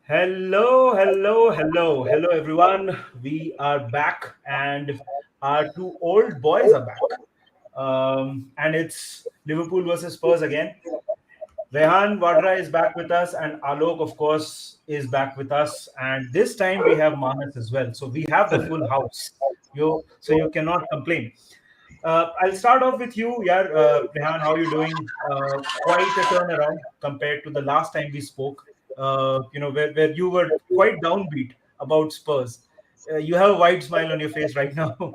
Hello, everyone. We are back, and our two old boys are back. And it's Liverpool versus Spurs again. Raihan Vadra is back with us, and Alok, of course, is back with us. And this time we have Menace as well. So we have the full house. So you cannot complain. I'll start off with you, yeah, Rehan. How are you doing? Quite a turnaround compared to the last time we spoke. Where you were quite downbeat about Spurs. You have a wide smile on your face right now.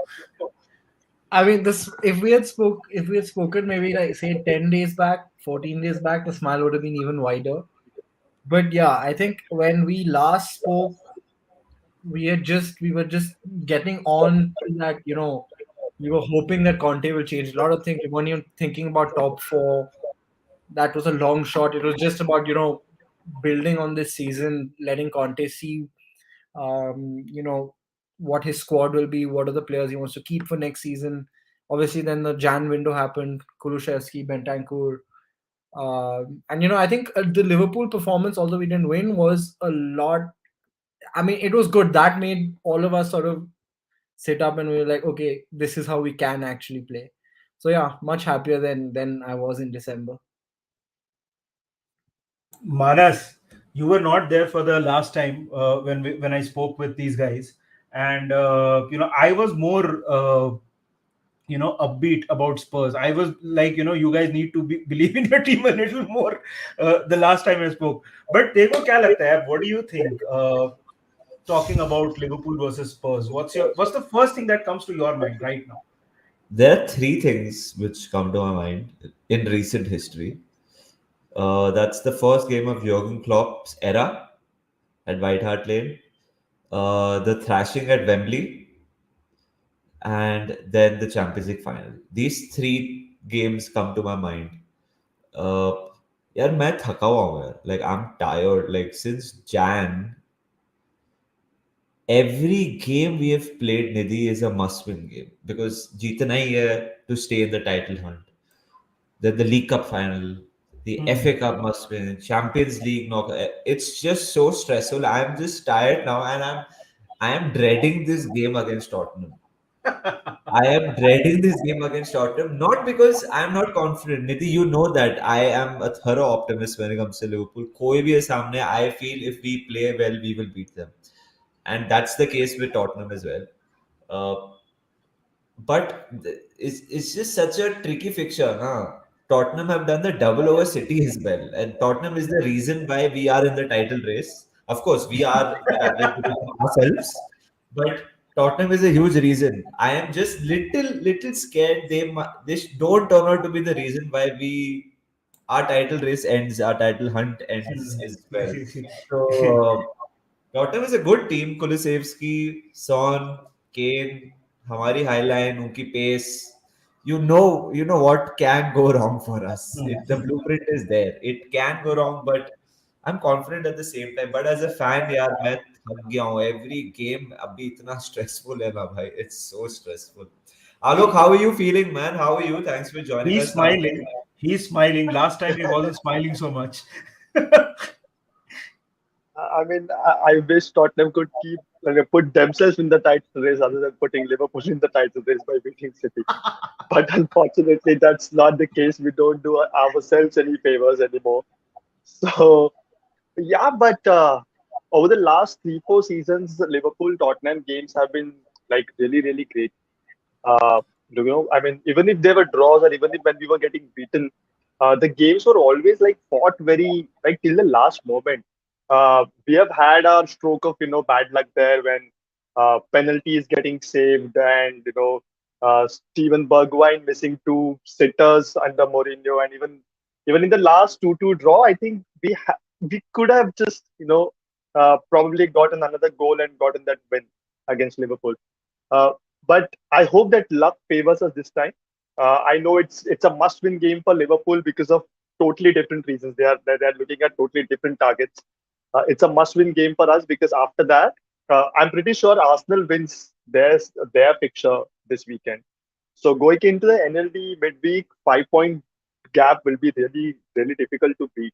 I mean, this if we had spoken maybe like say 10 days back, 14 days back, the smile would have been even wider. But yeah, I think when we last spoke, we were just getting on to that. We were hoping that Conte will change a lot of things. We weren't even thinking about top four. That was a long shot. It was just about building on this season, letting Conte see what his squad will be, what are the players he wants to keep for next season. Obviously, then the Jan window happened, Kulusevski, Bentancur. And I think the Liverpool performance, although we didn't win, was a lot. I mean, it was good. That made all of us sort of sit up and we were like, okay, this is how we can actually play. So yeah, much happier than I was in December. Manas, you were not there for the last time when I spoke with these guys, and I was more upbeat about Spurs. I was like, you guys need to believe in your team a little more the last time I spoke. But देखो क्या लगता है? What do you think? Talking about Liverpool versus Spurs, what's the first thing that comes to your mind right now? There are three things which come to my mind in recent history. That's the first game of Jurgen Klopp's era at White Hart Lane, the thrashing at Wembley, and then the Champions League final. These three games come to my mind. Uh, यार मैं थका हुआ हूँ यार. Like I'm tired. Like since Jan, every game we have played, Nidhi, is a must-win game because जीतना ही है to stay in the title hunt. Then the League Cup final, the Hmm. FA Cup must win, Champions League knock. It's just so stressful. I'm just tired now, and I am dreading this game against Tottenham. I am dreading this game against Tottenham, not because I'm not confident. Nidhi, you know that I am a thorough optimist when it comes to Liverpool. कोई भी है सामने, I feel if we play well, we will beat them, and that's the case with Tottenham as well. Uh, but it's just such a tricky fixture. Huh? Tottenham have done the double over City as well, and Tottenham is the reason why we are in the title race. Of course, we are responsible for ourselves, but Tottenham is a huge reason. I am just little scared they don't turn out to be the reason why our title race ends, our title hunt ends as well. So Tottenham is a good team. Kulusevski, Son, Kane, हमारी high line, उनकी pace. You know what can go wrong for us. The blueprint is there. It can go wrong, but I'm confident at the same time. But as a fan, यार मैं थक गया हूँ. Every game अभी इतना stressful है ना भाई. It's so stressful. Alok, how are you feeling, man? How are you? Thanks for joining He's us now. smiling. He's smiling. Last time he wasn't smiling so much. I wish Tottenham could put themselves in the title race other than putting Liverpool in the title race by beating City. But unfortunately, that's not the case. We don't do ourselves any favors anymore. So yeah, but over the last 3-4 seasons, the Liverpool Tottenham games have been like really really great. Uh, even if there were draws or even if when we were getting beaten, the games were always like fought very like till the last moment. We have had our stroke of bad luck there when penalty is getting saved and Steven Bergwijn missing two sitters under Mourinho, and even in the last 2-2 draw, I think we could have just probably gotten another goal and gotten that win against Liverpool. Uh, but I hope that luck favors us this time. I know it's a must-win game for Liverpool because of totally different reasons. They're looking at totally different targets. It's a must-win game for us because after that, I'm pretty sure Arsenal wins their fixture this weekend. So going into the NLD midweek, 5-point gap will be really really difficult to beat,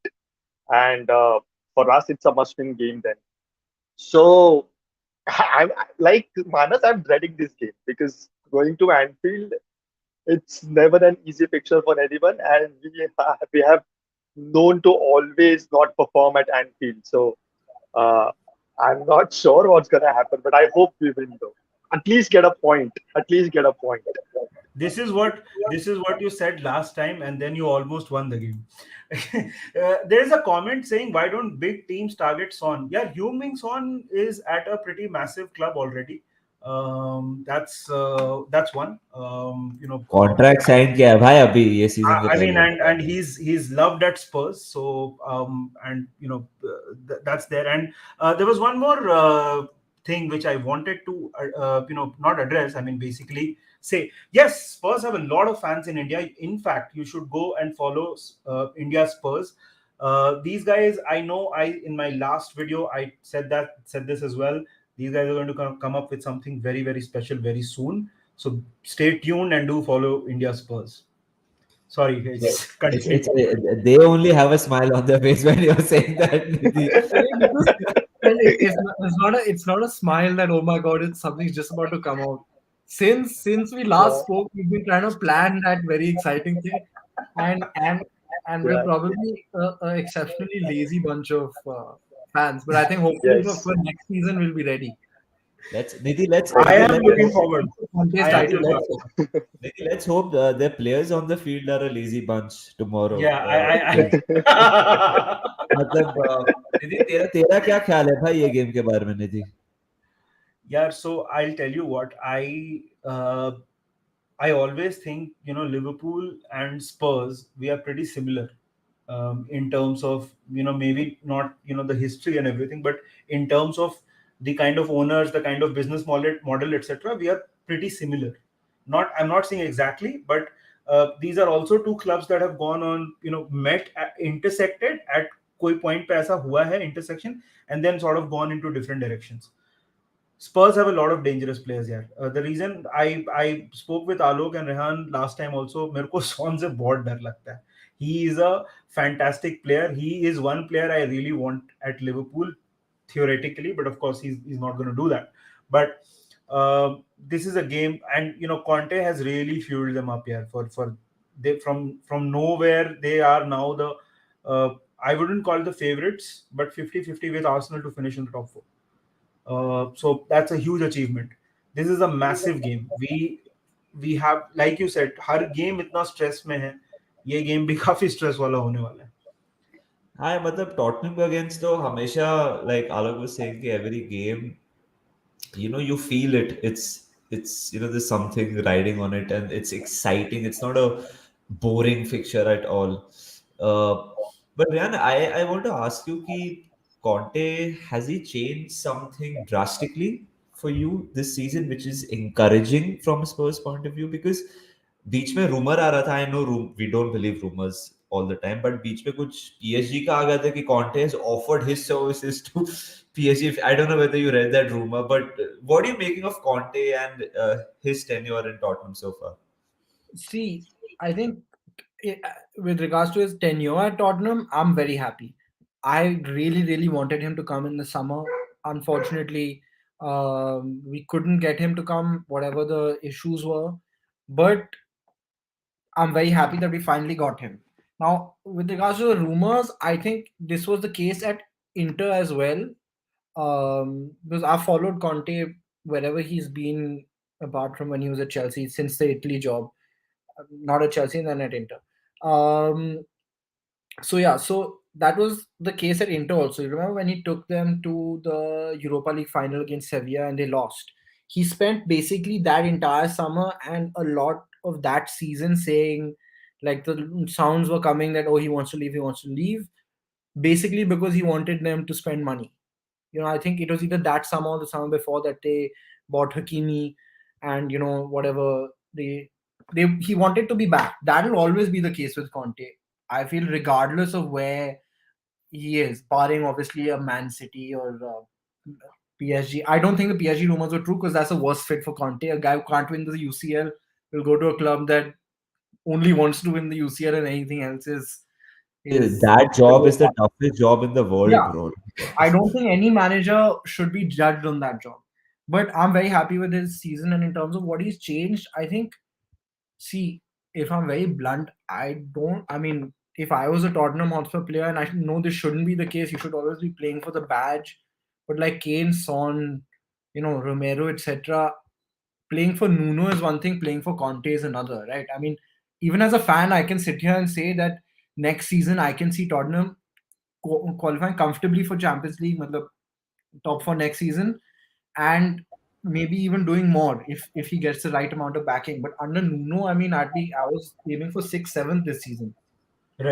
and for us, it's a must-win game then. So I'm like Manas, I'm dreading this game because going to Anfield, it's never an easy picture for anyone, and we have known to always not perform at Anfield. So uh, I'm not sure what's gonna happen, but I hope we win though. At least get a point. At least get a point. This is what you said last time, and then you almost won the game. There is a comment saying, "Why don't big teams target Son?" Yeah, Heung-min Son is at a pretty massive club already. That's one. Contract sign किया है भाई अभी ये season के I mean, पहले. and he's loved at Spurs, so and that's there. And there was one more thing which I wanted to not address. I mean, basically say yes, Spurs have a lot of fans in India. In fact, you should go and follow India Spurs. These guys, I know. I in my last video I said this as well. These guys are going to come up with something very very special very soon. So stay tuned and do follow India Spurs. Sorry, it's continue. It's they only have a smile on their face when you're saying that, Nidhi. Because it's not a smile that oh my god, it's something's just about to come out. Since we last Yeah, spoke, we've been trying to plan that very exciting thing, and and and we're yeah, probably a exceptionally lazy bunch of fans. But I think hopefully for, yes. for next season we'll be ready. Let's Nidhi, let's I Nidhi, am let's looking hope, forward. Conte's I am Nidhi, title looking shot. let's forward. Nidhi, let's hope the players on the field are a lazy bunch tomorrow. Yeah, Because I मतलब निधि तेरा तेरा क्या ख्याल है भाई ये game के बारे में निधि? yeah. So I'll tell you what I always think Liverpool and Spurs, we are pretty similar in terms of maybe not the history and everything, but in terms of the kind of owners, the kind of business model etc. We are pretty similar. Not I'm not saying exactly, but these are also two clubs that have gone on met intersected at koi point pe aisa hua hai intersection, and then sort of gone into different directions. Spurs have a lot of dangerous players here. The reason I spoke with Alok and Rehan last time also, मेरे को Son से बहुत डर लगता है. He is a fantastic player. He is one player I really want at Liverpool theoretically, but of course he's not going to do that. But this is a game, and Conte has really fueled them up here. For they from nowhere they are now the I wouldn't call it the favorites, but 50-50 with Arsenal to finish in the top four. So that's a huge achievement. This is a massive game. We have, like you said, her game इतना stress में है. ये game भी काफी stress वाला होने वाला है. हाँ मतलब टॉटनहम अगेंस्ट तो हमेशा like Alok was saying कि every game you feel it. It's there's something riding on it and it's exciting. It's not a boring fixture at all. uh, but Ryan, I want to ask you ki Conte, has he changed something drastically for you this season which is encouraging from Spurs point of view? Because बीच में rumor आ रहा था, I know we don't believe rumors all the time, but बीच में कुछ PSG का आ गया था कि Conte has offered his services to PSG. I don't know whether you read that rumor, but what are you making of Conte and his tenure in Tottenham so far? See, I think with regards to his tenure at Tottenham, I'm very happy. I really, really wanted him to come in the summer. Unfortunately, we couldn't get him to come, whatever the issues were. But I'm very happy that we finally got him. Now, with regards to the rumors, I think this was the case at Inter as well. Because I've followed Conte wherever he's been, apart from when he was at Chelsea, since the Italy job. Not at Chelsea, then at Inter. Um, so that was the case at Inter also. You remember when he took them to the Europa League final against Sevilla and they lost? He spent basically that entire summer and a lot of that season saying, like, the sounds were coming that, oh, he wants to leave, basically because he wanted them to spend money. I think it was either that summer or the summer before that they bought Hakimi, and whatever he wanted to be back. That will always be the case with Conte. I feel regardless of where he is, barring obviously a Man City or PSG. I don't think the PSG rumors were true because that's a worst fit for Conte. A guy who can't win the UCL will go to a club that only wants to win the UCL and anything else is is That the job low is the part. toughest job in the world, Yeah, bro. I don't think any manager should be judged on that job. But I'm very happy with his season, and in terms of what he's changed, I think. See, if I'm very blunt, I don't. I mean, if I was a Tottenham Hotspur player, and I know this shouldn't be the case, you should always be playing for the badge. But like Kane, Son, Romero, etc., playing for Nuno is one thing, playing for Conte is another, right? I mean, even as a fan, I can sit here and say that next season I can see Tottenham qualifying comfortably for Champions League, matlab, top four next season, and maybe even doing more if he gets the right amount of backing. But under Nuno, I mean, I was aiming for sixth, seventh this season.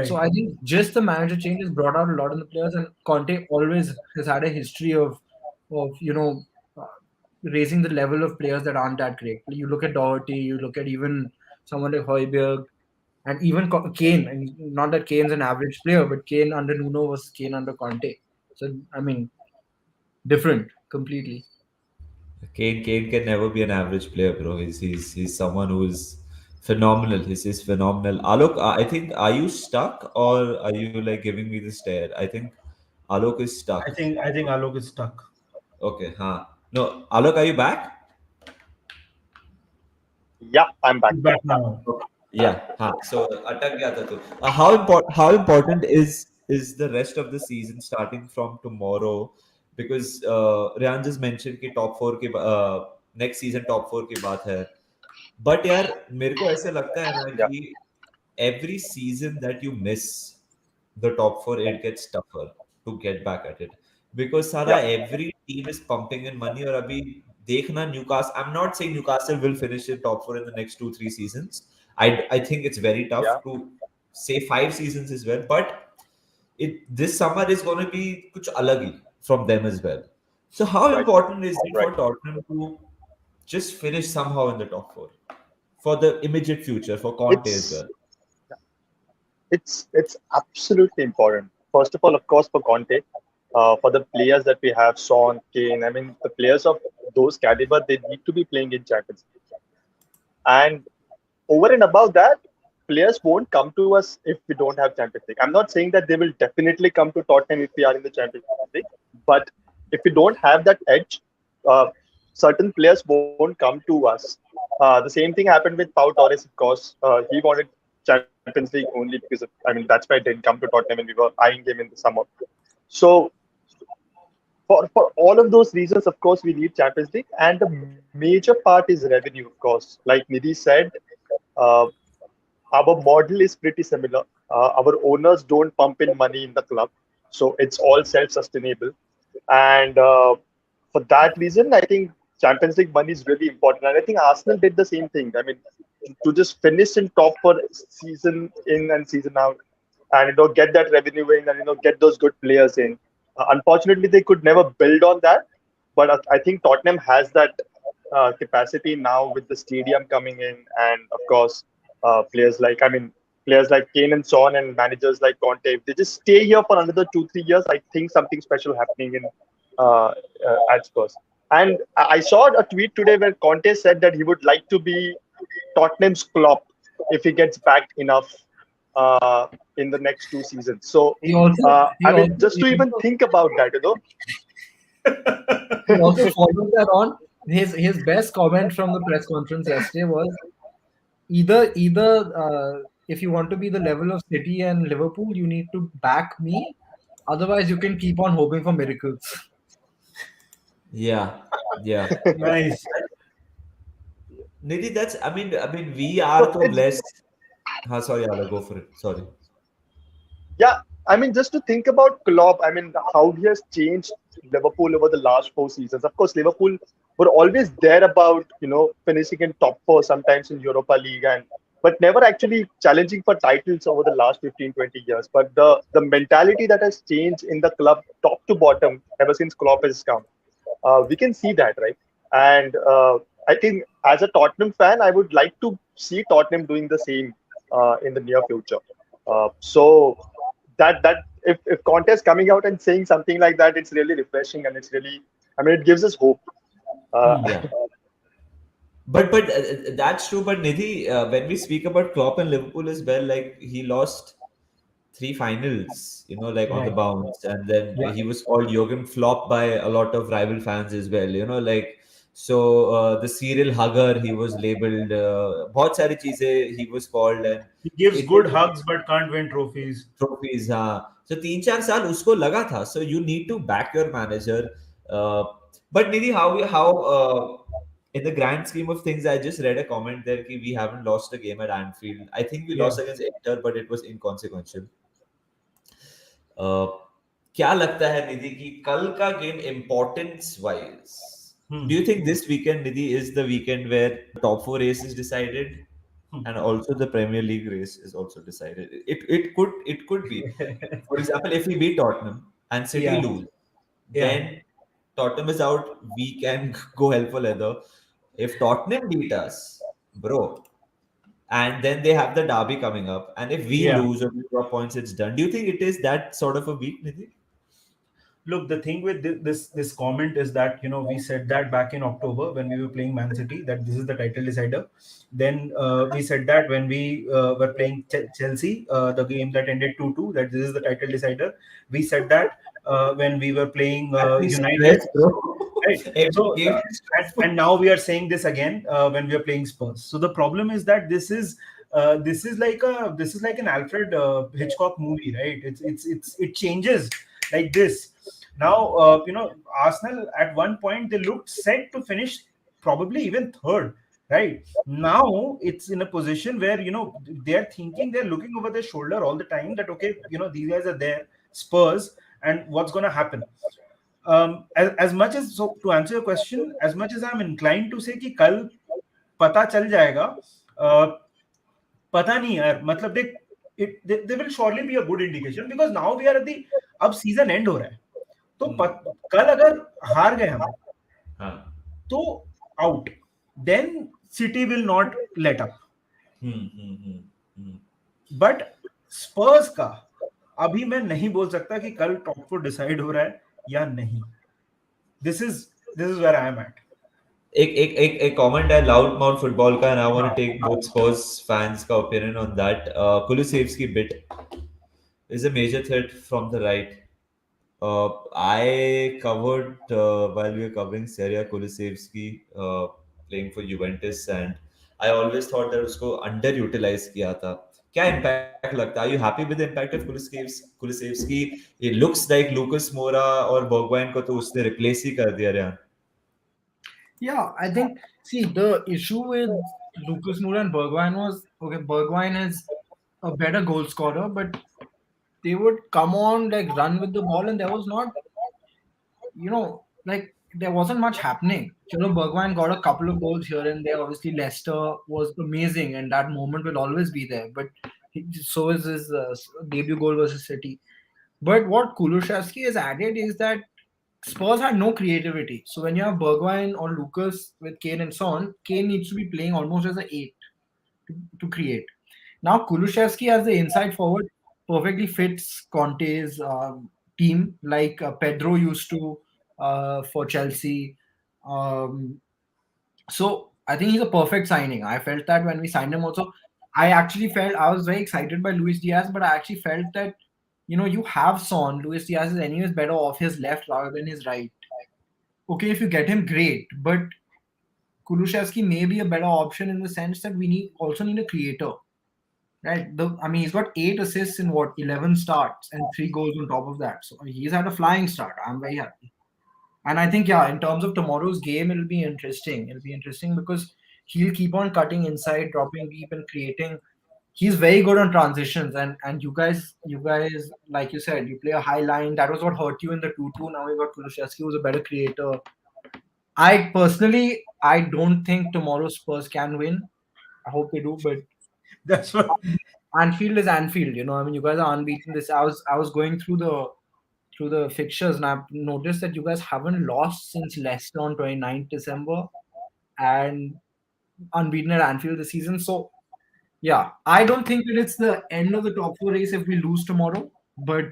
So Right. I think just the manager change has brought out a lot in the players, and Conte always has had a history of uh, raising the level of players that aren't that great. You look at Doherty, you look at even someone like Højbjerg, and even Kane. And not that Kane's an average player, but Kane under Nuno was Kane under Conte. So I mean, different completely. Kane can never be an average player, bro. He's someone who is phenomenal. He's phenomenal. Alok, I think, are you stuck or are you like giving me the stare? I think Alok is I stuck. think I think Alok is stuck. Okay, huh? No, Alok, are you back? Yeah, I'm back. He's back now. Yeah, हाँ. So अटक गया था तो. How important is the rest of the season starting from tomorrow? Because Ryan just mentioned कि top four के next season top four की बात है. But यार मेरे को ऐसे लगता है ना Yeah, कि every season that you miss the top four, it gets tougher to get back at it because सारा yeah, every team is pumping in money और अभी देखना Newcastle. I'm not saying Newcastle will finish in top four in the next 2-3 seasons. I think it's very tough yeah. to say 5 seasons as well, but this summer is going to be कुछ अलग ही from them as well. So how Right, important is it for right. Tottenham to just finish somehow in the top four for the immediate future for Conte as It's well? it's absolutely important. First of all, of course, for Conte, for the players that we have, Son, Kane. I mean, the players of those caliber, they need to be playing in Champions League. And over and above that, players won't come to us if we don't have Champions League. I'm not saying that they will definitely come to Tottenham if we are in the Champions League, but if we don't have that edge, uh, certain players won't come to us. The same thing happened with Pau Torres, of course. He wanted Champions League only because of, I mean, that's why I didn't come to Tottenham and we were eyeing him in the summer. So for all of those reasons, of course, we need Champions League, and the major part is revenue, of course. Like Nidhi said, uh, our model is pretty similar. Our owners don't pump in money in the club, so it's all self-sustainable. And for that reason, I think Champions League money is really important. And I think Arsenal did the same thing. I mean, to just finish in top for season in and season out, and get that revenue in, and get those good players in. Unfortunately, they could never build on that. But I think Tottenham has that capacity now with the stadium coming in, and of course, players like Kane and Son and managers like Conte. If they just stay here for another 2-3 years, I think something special happening in at Spurs. And I saw a tweet today where Conte said that he would like to be Tottenham's Klopp if he gets backed enough in the next 2 seasons. So, He also he I mean, also just he to even also, think about that, he also followed that on. His best comment from the press conference yesterday was either if you want to be the level of City and Liverpool, you need to back me. Otherwise, you can keep on hoping for miracles. Yeah, yeah. Nice. Nidhi, that's I mean we so are so it's blessed. Sorry, Ala, go for it. Sorry. yeah. I mean, just to think about Klopp, I mean, how he has changed Liverpool over the last 4 seasons. Of course, Liverpool were always there about finishing in top four, sometimes in Europa League, and but never actually challenging for titles over the last 15-20 years. But the mentality that has changed in the club, top to bottom, ever since Klopp has come, we can see that, right? And I think as a Tottenham fan, I would like to see Tottenham doing the same in the near future. So that if Conte is coming out and saying something like that, it's really refreshing, and it's really, I mean, it gives us hope. Uh, Hmm. Yeah. But that's true. But Nidhi, when we speak about Klopp and Liverpool as well, like he lost three finals, like on the Right. bounce, and then Yeah. he was called Jurgen Flop by a lot of rival fans as well. The serial hugger he was labeled. बहुत सारी चीजें he was called, and He gives it good hugs but can't win trophies. trophies. हाँ, so 3-4 साल उसको लगा था. So you need to back your manager. Uh, but Nidhi, how in the grand scheme of things, I just read a comment there that we haven't lost a game at Anfield. I think we Yeah. lost against Inter, but it was inconsequential. Uh, क्या लगता है निधि कि कल का game importance wise Hmm. do you think this weekend, Nidhi, is the weekend where top four race is decided Hmm. and also the Premier League race is also decided? It could be. For example, if we beat Tottenham and City Yeah. lose, Yeah. then Tottenham is out. We can go hell for leather. If Tottenham beat us, bro, and then they have the derby coming up, and if we Yeah. lose or we drop points, it's done. Do you think it is that sort of a week, Nidhi? Look, the thing with this comment is that we said that back in October when we were playing Man City that this is the title decider. Then we said that when we were playing Chelsea, the game that ended 2-2, that this is the title decider. We said that when we were playing At least United, stress, bro. right? Every So game is and stressful. now we are saying this again when we are playing Spurs. So the problem is that this is like an Alfred Hitchcock movie, right? It changes like this. Now Arsenal at one point they looked set to finish probably even third. Right now, it's in a position where they're thinking, they're looking over their shoulder all the time that okay, these guys are there, Spurs, and what's going to happen. As much as, so to answer your question, as much as I'm inclined to say कि कल पता चल जाएगा, uh, पता नहीं यार, मतलब they will surely be a good indication because now we are at the, अब season end हो रहा है, तो Hmm. कल अगर हार गए हम Huh. तो out, then City will not let up, Hmm. Hmm. Hmm. Hmm. but Spurs का अभी मैं नहीं बोल सकता कि कल टॉप फोर डिसाइड हो रहा है या नहीं. This is where I am at. एक comment है loudmouth football का, and I want to take both Spurs fans का opinion on that. Kulusevski bit is a major threat from the right. I covered while we were covering Serie A, Kulusevski playing for Juventus, and I always thought that उसको underutilized किया था. क्या impact लगता है? Are you happy with the impact of Kulusevski? It looks like Lucas Moura और Bergwijn को तो उसने replace ही कर दिया यार. Yeah, I think, see, the issue with Lucas Moura and Bergwijn was, okay, Bergwijn is a better goal scorer, but they would come on, like, run with the ball, and there was not, like, there wasn't much happening. Bergwijn got a couple of goals here and there. Obviously, Leicester was amazing, and that moment will always be there. But so is his debut goal versus City. But what Kulusevski has added is that Spurs had no creativity. So when you have Bergwijn or Lucas with Kane and Son, Kane needs to be playing almost as an 8 to create. Now Kulusevski as the inside forward perfectly fits Conte's team, like Pedro used to for Chelsea. Um, so I think he's a perfect signing. I felt that when we signed him also. I actually felt I was very excited by Luis Diaz, but I actually felt that you have Son. Luis Diaz is anyways better off his left rather than his right. Okay, if you get him, great, but Kulusevski may be a better option in the sense that we also need a creator. Right. I mean, he's got 8 assists in what 11 starts and 3 goals on top of that. So he's had a flying start. I'm very happy. And I think, yeah, in terms of tomorrow's game, it'll be interesting. It'll be interesting because he'll keep on cutting inside, dropping deep, and creating. He's very good on transitions. And you guys, like you said, you play a high line. That was what hurt you in the 2-2. Now you got Kulusevski, who's a better creator. I don't think tomorrow Spurs can win. I hope they do, but That's what. Anfield is Anfield. I mean, you guys are unbeaten. I was going through the fixtures, and I've noticed that you guys haven't lost since Leicester on 29th December, and unbeaten at Anfield this season. So yeah, I don't think that it's the end of the top four race if we lose tomorrow. But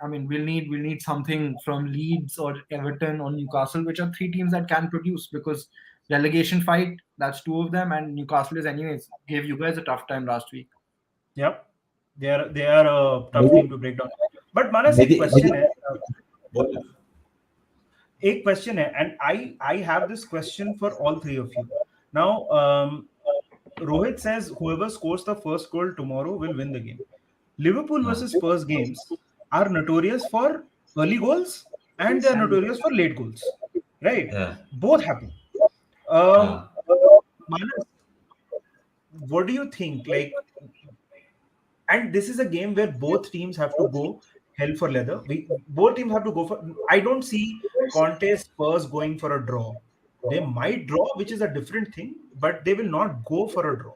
I mean, we'll need something from Leeds or Everton or Newcastle, which are three teams that can produce because relegation fight. That's two of them, and Newcastle is anyways gave you guys a tough time last week. Yep. they are a tough maybe, team to break down. But Manas, एक maybe, question है, well, एक question है, and I have this question for all three of you. Now, Rohit says whoever scores the first goal tomorrow will win the game. Liverpool uh, versus Spurs games are notorious for early goals and they are notorious for late goals, right? yeah, Both happen. yeah. Um, Manas, what do you think? Like, and this is a game where both teams have to go hell for leather. Both teams have to go for. I don't see Conte Spurs going for a draw. They might draw, which is a different thing, but they will not go for a draw.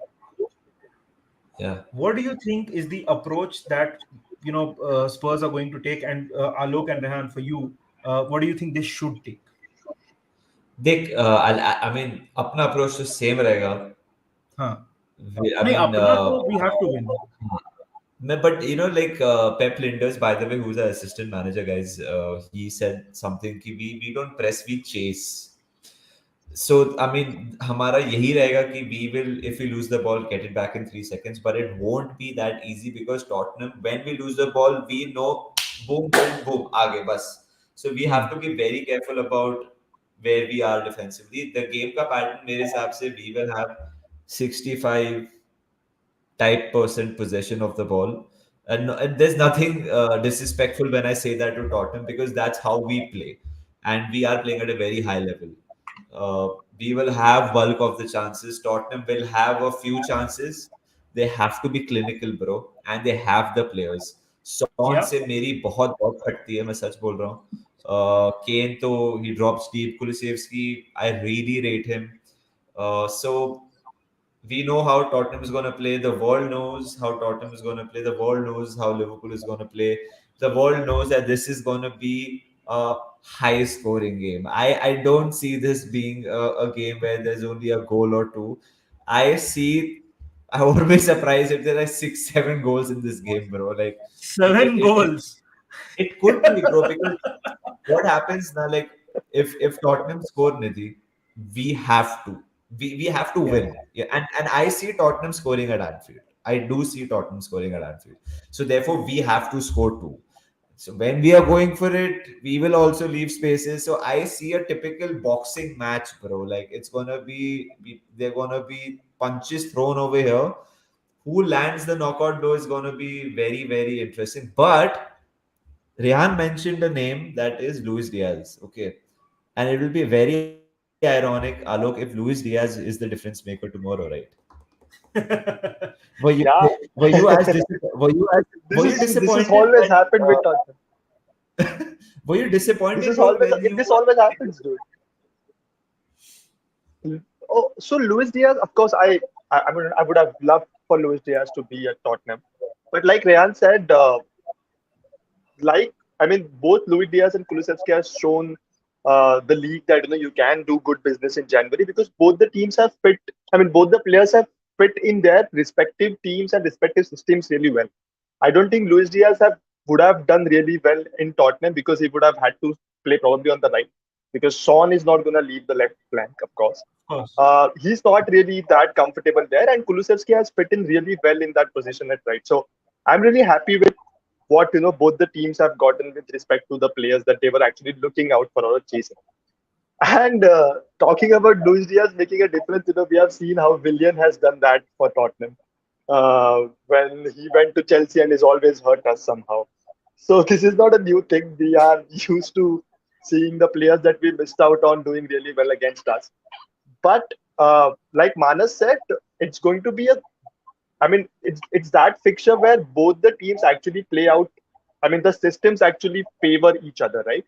Yeah. What do you think is the approach that Spurs are going to take? And Alok and Rehan, for you, what do you think they should take? देख I mean अपना approach तो same रहेगा. हाँ, I नहीं mean अपना तो we have to win. but like Pep Linders, by the way, who's our assistant manager, guys, he said something कि we don't press, we chase. So I mean हमारा यही रहेगा कि we will, if we lose the ball, get it back in 3 seconds, but it won't be that easy because Tottenham, when we lose the ball, we know boom boom boom आगे बस. So we have to be very careful about where we are defensively. The game का pattern मेरे हिसाब से we will have 65 type percent possession of the ball. And there's nothing disrespectful when I say that to Tottenham because that's how we play, and we are playing at a very high level. We will have bulk of the chances. Tottenham will have a few chances. They have to be clinical, bro, and they have the players. Son Yeah, से मेरी बहुत बहुत फटती है, मैं सच बोल रहा हूँ. Kane तो he drops deep. Kulusevski, I really rate him. So we know how Tottenham is going to play. The world knows how Tottenham is going to play. The world knows how Liverpool is going to play. The world knows that this is going to be a high scoring game. I don't see this being a game where there's only a goal or two. I see, I would be surprised if there are 6, 7 goals in this game, bro. Like, it, seven it, it, goals. it could be, bro, because what happens now, like if Tottenham score Nidhi, we have to we have to Yeah. win. Yeah, and I see Tottenham scoring at Anfield. I do see Tottenham scoring at Anfield. So therefore we have to score two. So when we are going for it, we will also leave spaces. So I see a typical boxing match, bro. Like it's gonna be they're gonna be punches thrown over here. Who lands the knockout blow is gonna be very, very interesting. But Rehan mentioned a name that is Luis Diaz. Okay. And it will be very ironic, Alok, if Luis Diaz is the difference maker tomorrow, right? Were you Yeah, were you this is disappointed always happened with Tottenham. were you This disappointed, is bro, always when you this always happens, dude. Oh, so Luis Diaz, of course, I mean, I would have loved for Luis Diaz to be at Tottenham, but like Rehan said, like I mean, both Luis Diaz and Kulusevski has shown the league that you can do good business in January because both the teams have fit. I mean, both the players have fit in their respective teams and respective systems really well. I don't think Luis Diaz would have done really well in Tottenham because he would have had to play probably on the right because Son is not going to leave the left flank, of course. Of course. He's not really that comfortable there, and Kulusevski has fit in really well in that position at right. So I'm really happy with what both the teams have gotten with respect to the players that they were actually looking out for or chasing. And talking about Luis Diaz making a difference, we have seen how Willian has done that for Tottenham when he went to Chelsea and has always hurt us somehow. So this is not a new thing. We are used to seeing the players that we missed out on doing really well against us. But like Manas said, it's going to be a. I mean, it's that fixture where both the teams actually play out. I mean, the systems actually favor each other, right?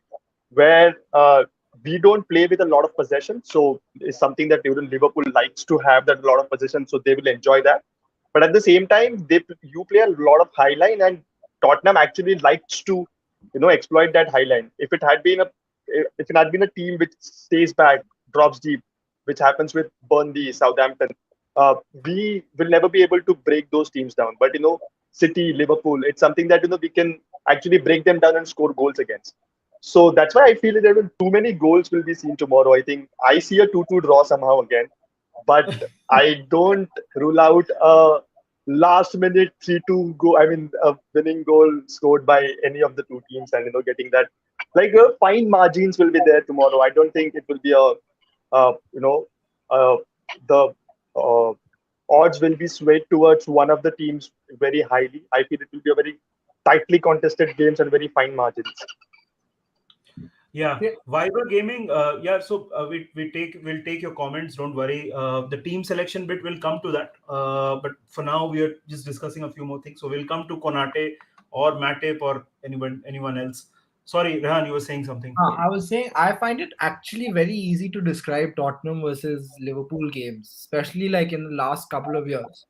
Where we don't play with a lot of possession, so it's something that even Liverpool likes to have that lot of possession, so they will enjoy that. But at the same time, you play a lot of high line, and Tottenham actually likes to exploit that high line. If it had been a team which stays back, drops deep, which happens with Burnley, Southampton, we will never be able to break those teams down. But City, Liverpool, it's something that we can actually break them down and score goals against. So that's why I feel that there will too many goals will be seen tomorrow. I think I see a 2-2 draw somehow again, but I don't rule out a last minute 3-2 go. I mean, a winning goal scored by any of the two teams, and getting that fine margins will be there tomorrow. I don't think it will be a uh, the uh, odds will be swayed towards one of the teams very highly. I feel it will be a very tightly contested games and very fine margins. Yeah, Yeah. Viber Gaming. Yeah, so we'll take your comments. Don't worry. The team selection bit will come to that. But for now, we are just discussing a few more things. So we'll come to Konate or Matip or anyone else. Sorry, Rehan, you were saying something. I was saying I find it actually very easy to describe Tottenham versus Liverpool games, especially like in the last couple of years.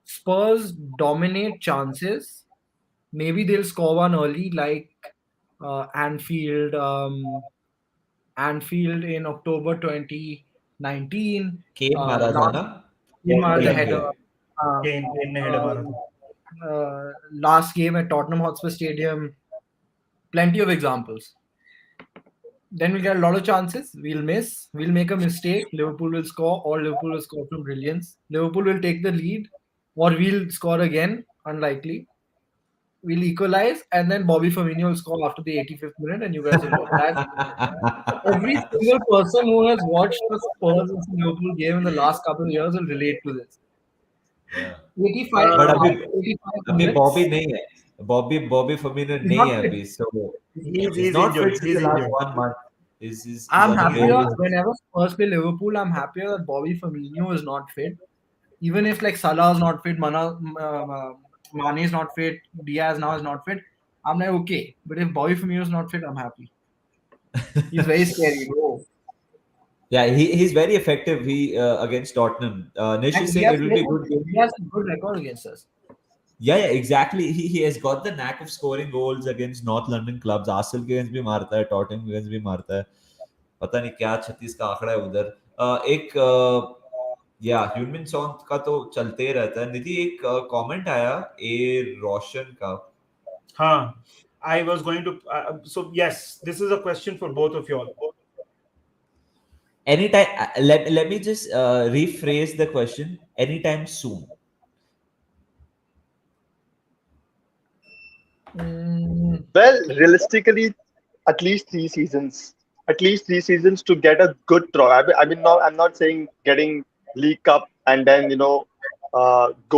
Spurs dominate chances. Maybe they'll score one early, like Anfield, Anfield in October 2019. Kane मारा था Last ना game, the Kane header. पे Uh, Kane ने header मारा um, था. Last game at Tottenham Hotspur Stadium. Plenty of examples. Then we'll get a lot of chances. We'll miss. We'll make a mistake. Liverpool will score, or Liverpool will score from brilliance. Liverpool will take the lead, or we'll score again. Unlikely. We'll equalize, and then Bobby Firmino will score after the 85th minute, and you guys will win. That every single person who has watched the Spurs versus Liverpool game in the last couple of years will relate to this. yeah. 85, But Uh, अभी 85 अभी Bobby minutes. नहीं है Bobby Firmino He's नहीं not है fit. अभी so he's he's not injured. fit since He's the last injured. 1 month is I'm on a happier very whenever Spurs play Liverpool. I'm happier that Bobby Firmino is not fit. Even if like Salah's not fit, Mane is not fit, Diaz now is not fit, I'm like okay. But if Bobby Firmino is not fit, I'm happy. He's very scary, bro. yeah he's very effective he against Tottenham Nish And is saying it will be a good game He has a good record against us. yeah exactly he has got the knack of scoring goals against North London clubs Arsenal के against भी मारता है Tottenham के against भी मारता है पता नहीं क्या 36 का आंकड़ा है उधर एक या ह्यूमन सॉन्ग का तो चलते ही रहता है निधि एक कमेंट आया ए रोशन का Huh. I was going to. So yes, this is a question for both of you all. anytime let me just rephrase the question anytime soon Mm, Well, realistically, at least 3 seasons. At least 3 seasons to get a good trophy. I'm not saying getting League Cup and then go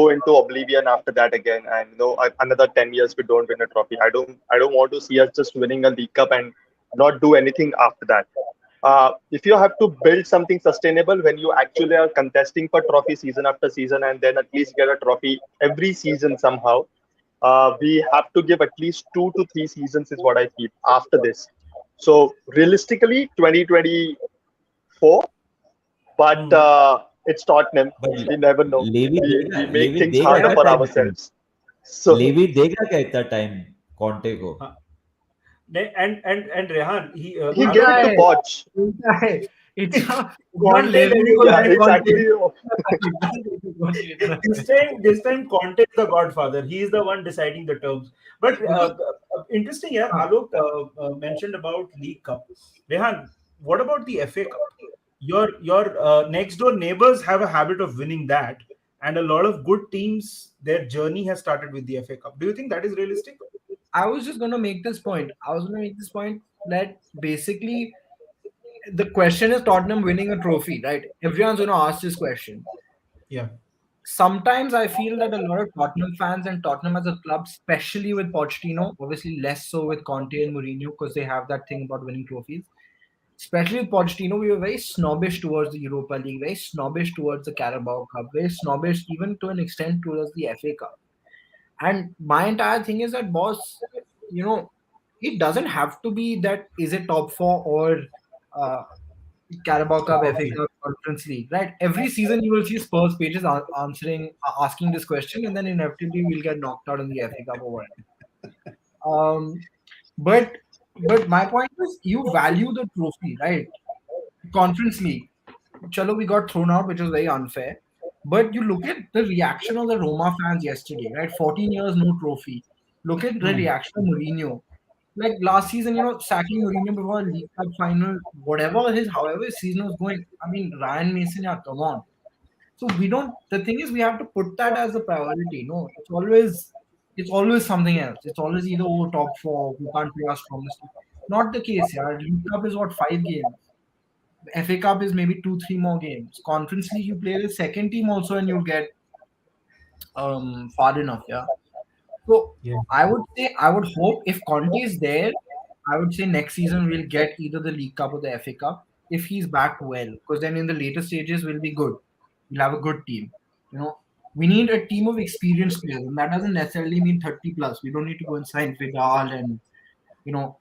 into oblivion after that again, and another 10 years we don't win a trophy. I don't want to see us just winning a League Cup and not do anything after that. If you have to build something sustainable when you actually are contesting for trophy season after season and then at least get a trophy every season somehow, we have to give at least 2 to 3 seasons is what I feel after this. So realistically, 2024, but Hmm. it's Tottenham. but We never know. We make Levy things देगा harder क्या for time ourselves. So Levy देगा क्या इतना time Conte को Huh. And Rehan, he'll give Alok, it to Ulta Poch. है, it's not Conte Levy लेने who को will Yeah, take जाएगा. it's Conte. actually This time Conte is the godfather. He is the one deciding the terms. But Because interesting here, Alok mentioned about League Cup. Rehan, what about the FA Cup? Your next door neighbors have a habit of winning that, and a lot of good teams, their journey has started with the FA Cup. Do you think that is realistic? I was just going to make this point. I was going to make this point that basically the question is Tottenham winning a trophy, right? Everyone's going to ask this question. Yeah. Sometimes I feel that a lot of Tottenham fans and Tottenham as a club, especially with Pochettino, obviously less so with Conte and Mourinho because they have that thing about winning trophies. Especially with Pochettino, we were very snobbish towards the Europa League, very snobbish towards the Carabao Cup, very snobbish even to an extent towards the FA Cup. And my entire thing is that, boss, it doesn't have to be that is it top four or uh, Carabao Cup, FA Trophy. Cup, Conference League, right? Every season you will see Spurs pages asking this question, and then inevitably we'll get knocked out in the FA Cup or whatever. But but my point is, you value the trophy, right? Conference League. Chalo, we got thrown out, which was very unfair. But you look at the reaction of the Roma fans yesterday, right? 14 years, no trophy. Look at the Hmm. reaction of Mourinho. Like last season, sacking Mourinho before a League Cup final, whatever however his season was going. I mean, Ryan Mason, yeah, come on. So we don't. The thing is, we have to put that as a priority. No, it's always something else. It's always either top four. We can't play our strongest team. Not the case. Yeah, League Cup is what 5 games. FA Cup is maybe 2, 3 more games. Conference League you play with second team also, and you'll get far enough. Yeah. So Yeah. I would hope if Conte is there, I would say next season we'll get either the League Cup or the FA Cup if he's back well, because then in the later stages we'll be good. We'll have a good team. You know, we need a team of experienced players, and that doesn't necessarily mean 30 plus. We don't need to go and sign Vidal and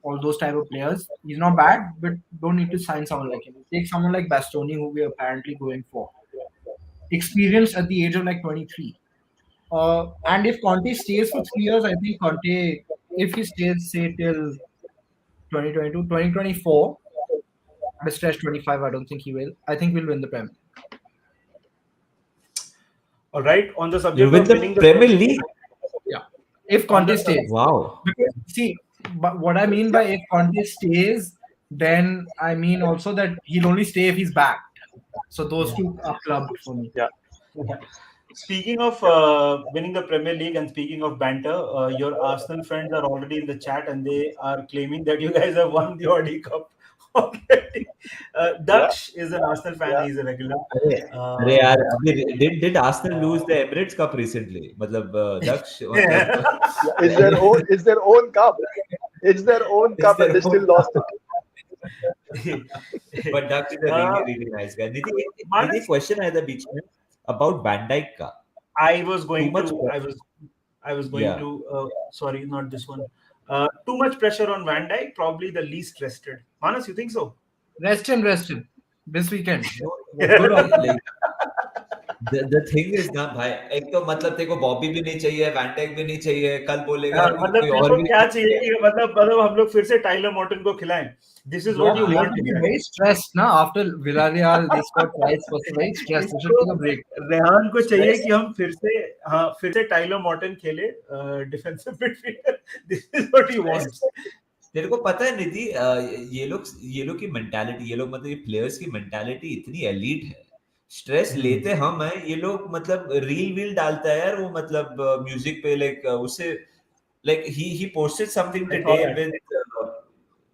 all those type of players. He's not bad, but don't need to sign someone like him. Take someone like Bastoni, who we're apparently going for. Experience at the age of like 23. And if Conte stays for 3 years, I think Conte, if he stays, say, till 2022, 2024, at a stretch 25, I don't think he will. I think we'll win the Premier. All right. On the You subject win of the winning the Premier League? Yeah. If on Conte the stays. Wow. Because, see, but what I mean by if Conte stays, then I mean also that he'll only stay if he's back. So those two are clubbed for me. Yeah. Yeah. Speaking of winning the Premier League and speaking of banter, your Arsenal friends are already in the chat and they are claiming that you guys have won the Audi Cup already. Yeah. Daksh is an Arsenal fan; Yeah. he's a regular. अरे अरे Uh, यार अभी did Arsenal lose the Emirates Cup recently? मतलब दक्ष मतलब Yeah. It's their own cup. It's their own it's cup, and their they own still lost it. but Daksh is a uh, really nice guy. Nidhi Manas, question आया था बीच में about Van Dijk का. I was Too going much. to, I was going Yeah. to. Sorry, not this one. Too much pressure on Van Dijk. Probably the least rested. Manas, you think so? Rest him this weekend. No, Good on him. like the thing is ना भाई एक तो मतलब तेरे को बॉबी भी नहीं चाहिए वैन डाइक भी नहीं चाहिए कल बोलेगा कि मतलब कोई तेरे और को भी क्या चाहिए कि मतलब हम लोग फिर से टाइलर मॉर्टन को खिलाएं. This is what You're you going want to be exactly. very stressed now after Villarreal. They scored twice. Was very stressed. You should इसको take a break. रेहान को चाहिए स्ट्रेस कि हम फिर से टाइलर मॉर्टन खेले defensive midfielder. This is what he stress wants. तेरे को पता है निधि ये लोग की मेंटालिटी ये लोग मतलब ये प्लेयर्स की मेंटालिटी इतनी एलीट है स्ट्रेस लेते हम हैं ये लोग मतलब रील वील डालता है यार वो मतलब म्यूजिक पे लाइक उससे like he posted something I saw today that.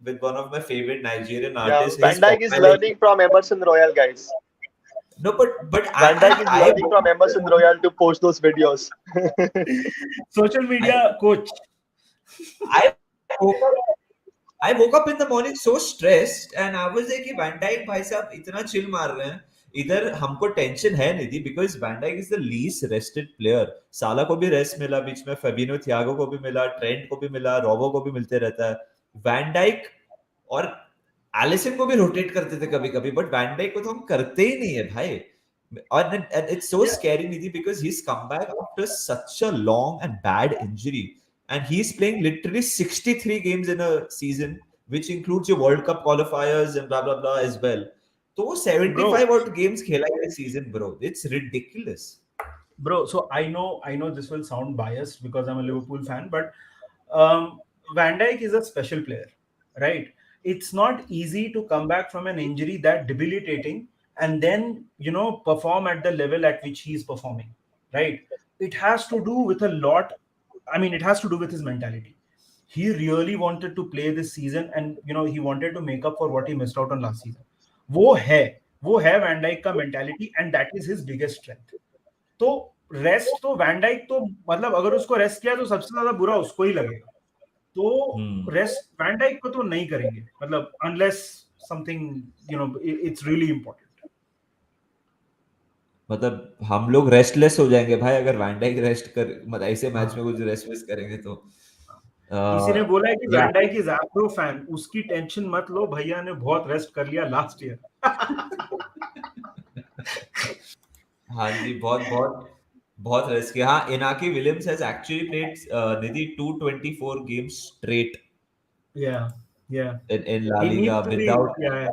with one of my favorite Nigerian Yeah. artists his Van Dijk is compilation. learning from Emerson Royal, guys. No, but Van Dijk is I learning from Emerson Royal to post those videos. Social media coach. I woke up I woke up in the morning so stressed and I was like कि Van Dijk भाई साहब इतना chill मार रहे हैं इधर हमको tension है निधि because Van Dijk is the least rested player साला को भी रेस्ट मिला बीच में फेबिनो थियागो को भी मिला ट्रेंट को भी मिला रोबो को भी मिलते रहता है वैन डाइक और एलिसन को भी रोटेट करते थे कभी कभी बट वैन डाइक को तो हम करते ही नहीं है भाई और it's so Yeah. scary Nidhi because he's come back after such a long and bad injury and he's playing literally 63 games in a season which includes your World Cup qualifiers and blah blah blah as well तो वो Bro, 75 odd games खेला है इस season bro it's ridiculous so I know this will sound biased because I'm a Liverpool fan, but Van Dijk is a special player, right? It's not easy to come back from an injury that debilitating and then perform at the level at which he is performing, right? It has to do with a lot. I mean, it has to do with his mentality. He really wanted to play this season, and he wanted to make up for what he missed out on last season. वो है वो है van Dyke का mentality and that is his biggest strength. तो rest तो van Dyke तो मतलब अगर उसको रेस्ट किया तो सबसे ज्यादा बुरा उसको ही लगेगा. तो रेस्ट वैन डाइक को तो नहीं करेंगे मतलब unless something it's really important. मतलब हम लोग रेस्टलेस हो जाएंगे भाई अगर वैन डाइक रेस्ट कर मतलब ऐसे मैच में कुछ रेस्ट वेस्ट करेंगे तो किसी ने बोला है कि या van Dijk is a pro fan. उसकी टेंशन मत लो, भैया ने बहुत रेस्ट कर लिया लास्ट ईयर. हाँ जी बहुत बहुत बहुत रेस्ट किया हाँ Inaki Williams has actually played निधि 224 games straight yeah in La he Liga needs to be. without Yeah.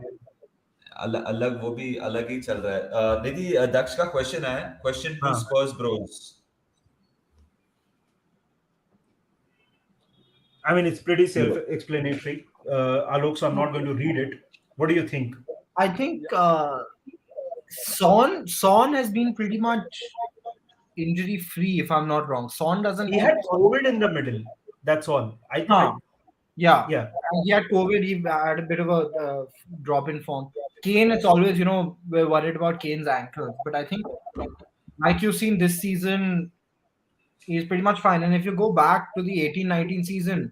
अलग वो भी अलग ही चल रहा है निधि दक्ष का क्वेश्चन है क्वेश्चन टू हाँ. स्पर्स Bros I mean, it's pretty self-explanatory, Alok, so I'm not going to read it. What do you think? I think Son has been pretty much injury free, if I'm not wrong. Son doesn't He keep. had COVID in the middle. That's all. Huh. Yeah. Yeah. And he had COVID. He had a bit of a drop in form. Kane, it's always, we're worried about Kane's ankles. But I think, like you've seen this season, he's pretty much fine. And if you go back to the 18-19 season,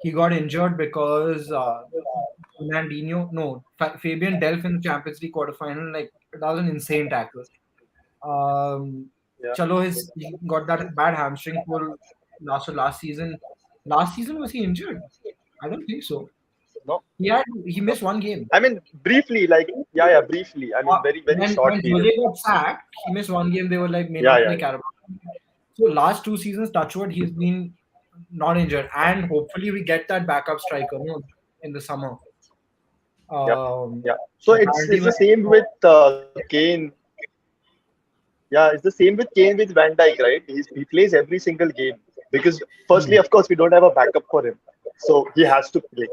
he got injured because Fernandinho, no, Fabian Delph in the Champions League quarterfinal, like, that was an insane tackle. Yeah. Chalo, he got that bad hamstring pull last season. Last season, was he injured? I don't think so. No. He missed one game. I mean, briefly, like, yeah, briefly. I mean, very, very short When period. Jose got sacked, he missed one game. They were like, may Yeah, not yeah, play yeah. Carabao. So last 2 seasons, touchwood, he's been not injured, and hopefully we get that backup striker, in the summer. Yeah. So it's Apparently the same with Kane. Yeah, it's the same with Kane with Van Dijk, right? He plays every single game because firstly, of course, we don't have a backup for him, so he has to play.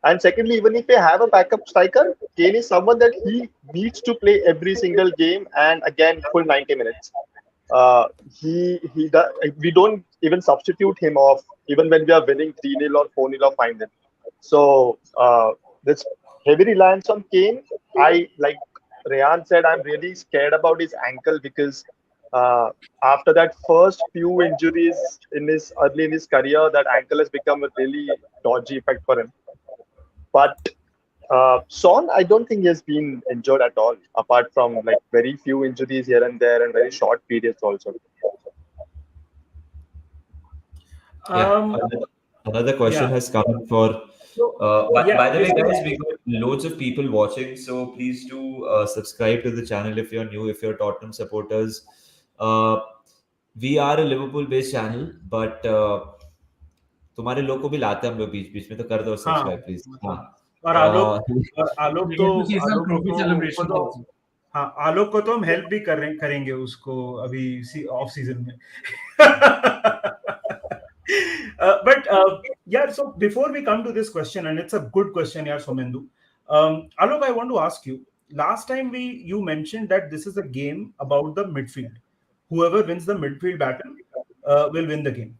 And secondly, even if they have a backup striker, Kane is someone that he needs to play every single game and again full 90 minutes. He does, we don't even substitute him off even when we are winning 3-0 or 4-0 or 5-0. So this heavy reliance on Kane, I like Raihan said, I'm really scared about his ankle because uh, after that first few injuries in his early in his career, that ankle has become a really dodgy effect for him. But Son, I don't think he has been injured at all, apart from like very few injuries here and there and very short periods also. Yeah. Um, Another question yeah. has come for. So, By yeah, the way, this guys, is, we got loads of people watching, so please do subscribe to the channel if you're new, if you're Tottenham supporters. Uh, we are a Liverpool-based channel, but तुम्हारे लोग को भी लाते हैं हम लोग बीच बीच में तो कर दो हाँ, सब्सक्राइब प्लीज हाँ मतलब और आलोक we get to see some trophy को celebrations तो also. हाँ, आलोक को तो हम हेल्प भी करेंगे उसको अभी ऑफ सीजन में. But yeah, so before we come to this question, and it's a good question, yeah, Somendu. Alok, I want to ask you. Last time you mentioned that this is a game about the midfield. Whoever wins the midfield battle will win the game.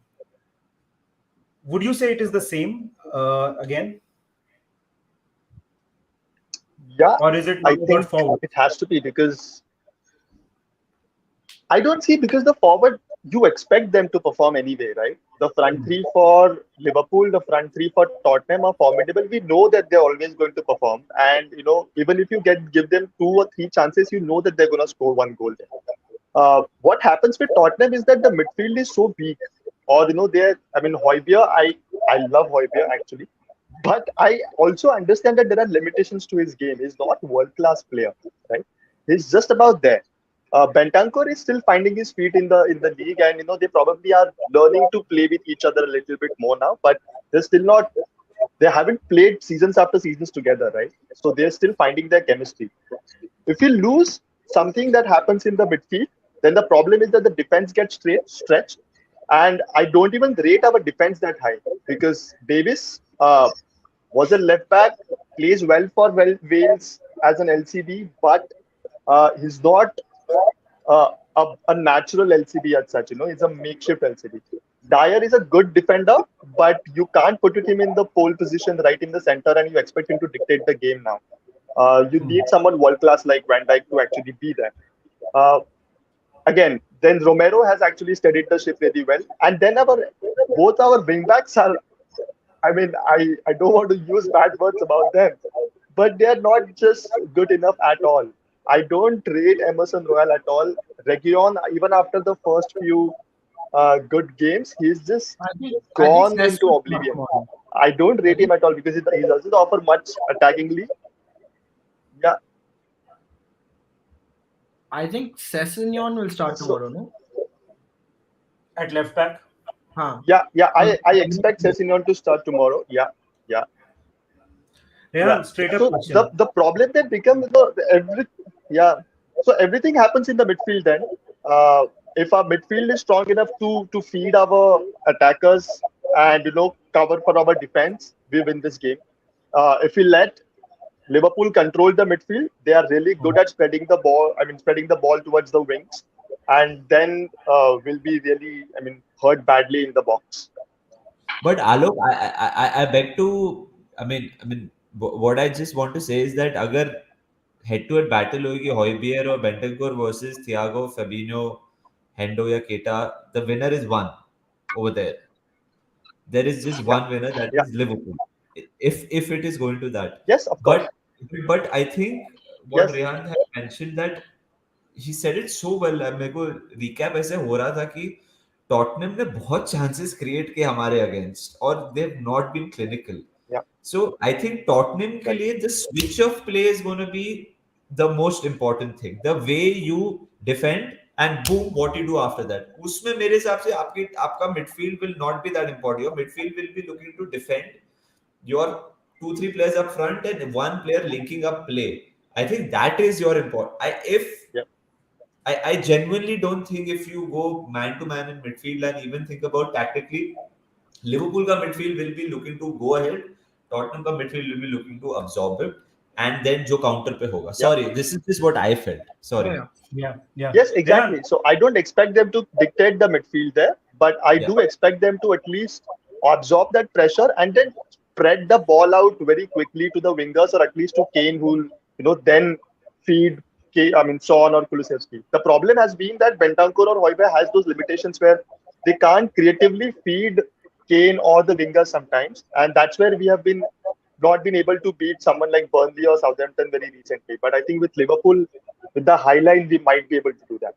Would you say it is the same again, Yeah, or is it I now about think forward? it has to be because I don't see because the forward you expect them to perform anyway, right? The front three for Liverpool, the front three for Tottenham are formidable. We know that they're always going to perform, and even if you give them 2 or 3 chances, you know that they're going to score one goal there. What happens with Tottenham is that the midfield is so weak, or they're. I mean, Højbjerg, I love Højbjerg actually, but I also understand that there are limitations to his game. He's not world class player, right? He's just about there. Bentancur is still finding his feet in the league, and they probably are learning to play with each other a little bit more now. But they're still not. They haven't played seasons after seasons together, right? So they're still finding their chemistry. If you lose something that happens in the midfield, then the problem is that the defense gets stretched. And I don't even rate our defense that high because Davis was a left back, plays well for Wales as an LCB, but he's not a natural LCB as such. He's a makeshift LCB. Dyer is a good defender, but you can't put him in the pole position right in the center and you expect him to dictate the game now. You need someone world class like Van Dijk to actually be there. Again, then Romero has actually steadied the ship really well. And then both our wingbacks are, I mean, I don't want to use bad words about them, but they are not just good enough at all. I don't rate Emerson Royal at all. Region, even after the first few good games, he's just I think gone Cesc into will start oblivion. tomorrow. I don't rate him at all because he doesn't offer much attackingly. Yeah. I think Sessegnon will start tomorrow, no? At left back? Huh. Yeah. I expect Sessegnon to start tomorrow. Yeah. Yeah, straight up So question. the problem that becomes So everything happens in the midfield then. If our midfield is strong enough to feed our attackers and cover for our defense, we win this game. If we let Liverpool control the midfield. They are really good at spreading the ball. I mean, spreading the ball towards the wings, and then will be really, I mean, hurt badly in the box. But Alok, I beg to, what I just want to say is that अगर head-to-head battle होगी Højbjerg or Bentancur versus Thiago, Fabinho, Hendo या Keita, the winner is one over there. There is just Yeah, one winner, that yeah, is Liverpool. If it is going to that, yes, of course. but I think what Yes, Rehan had mentioned, that he said it so well. मेरे को recap ऐसे हो रहा था कि Tottenham ने बहुत chances create किए हमारे against और they've not been clinical. yeah, So I think Tottenham के right. लिए the switch of play is going to be the most important thing. The way you defend and boom, what you do after that. उसमें मेरे हिसाब से आपका midfield will not be that important. Your midfield will be looking to defend your 2-3 players up front and one player linking up play. I think that is your important. Yeah, I genuinely don't think if you go man to man in midfield and even think about tactically, Liverpool ka midfield will be looking to go ahead, Tottenham ka midfield will be looking to absorb it, and then jo counter pe hoga. yeah. Sorry, this is just what I felt. Sorry. Yeah. Yeah. Yes, Rehan, exactly. So I don't expect them to dictate the midfield there, but I Yeah. do expect them to at least absorb that pressure and then spread the ball out very quickly to the wingers or at least to Kane, who will, then feed Son or Kulusevski. The problem has been that Bentancur or Højbjerg has those limitations where they can't creatively feed Kane or the wingers sometimes, and that's where we have been not been able to beat someone like Burnley or Southampton very recently. But I think with Liverpool, with the high line, we might be able to do that.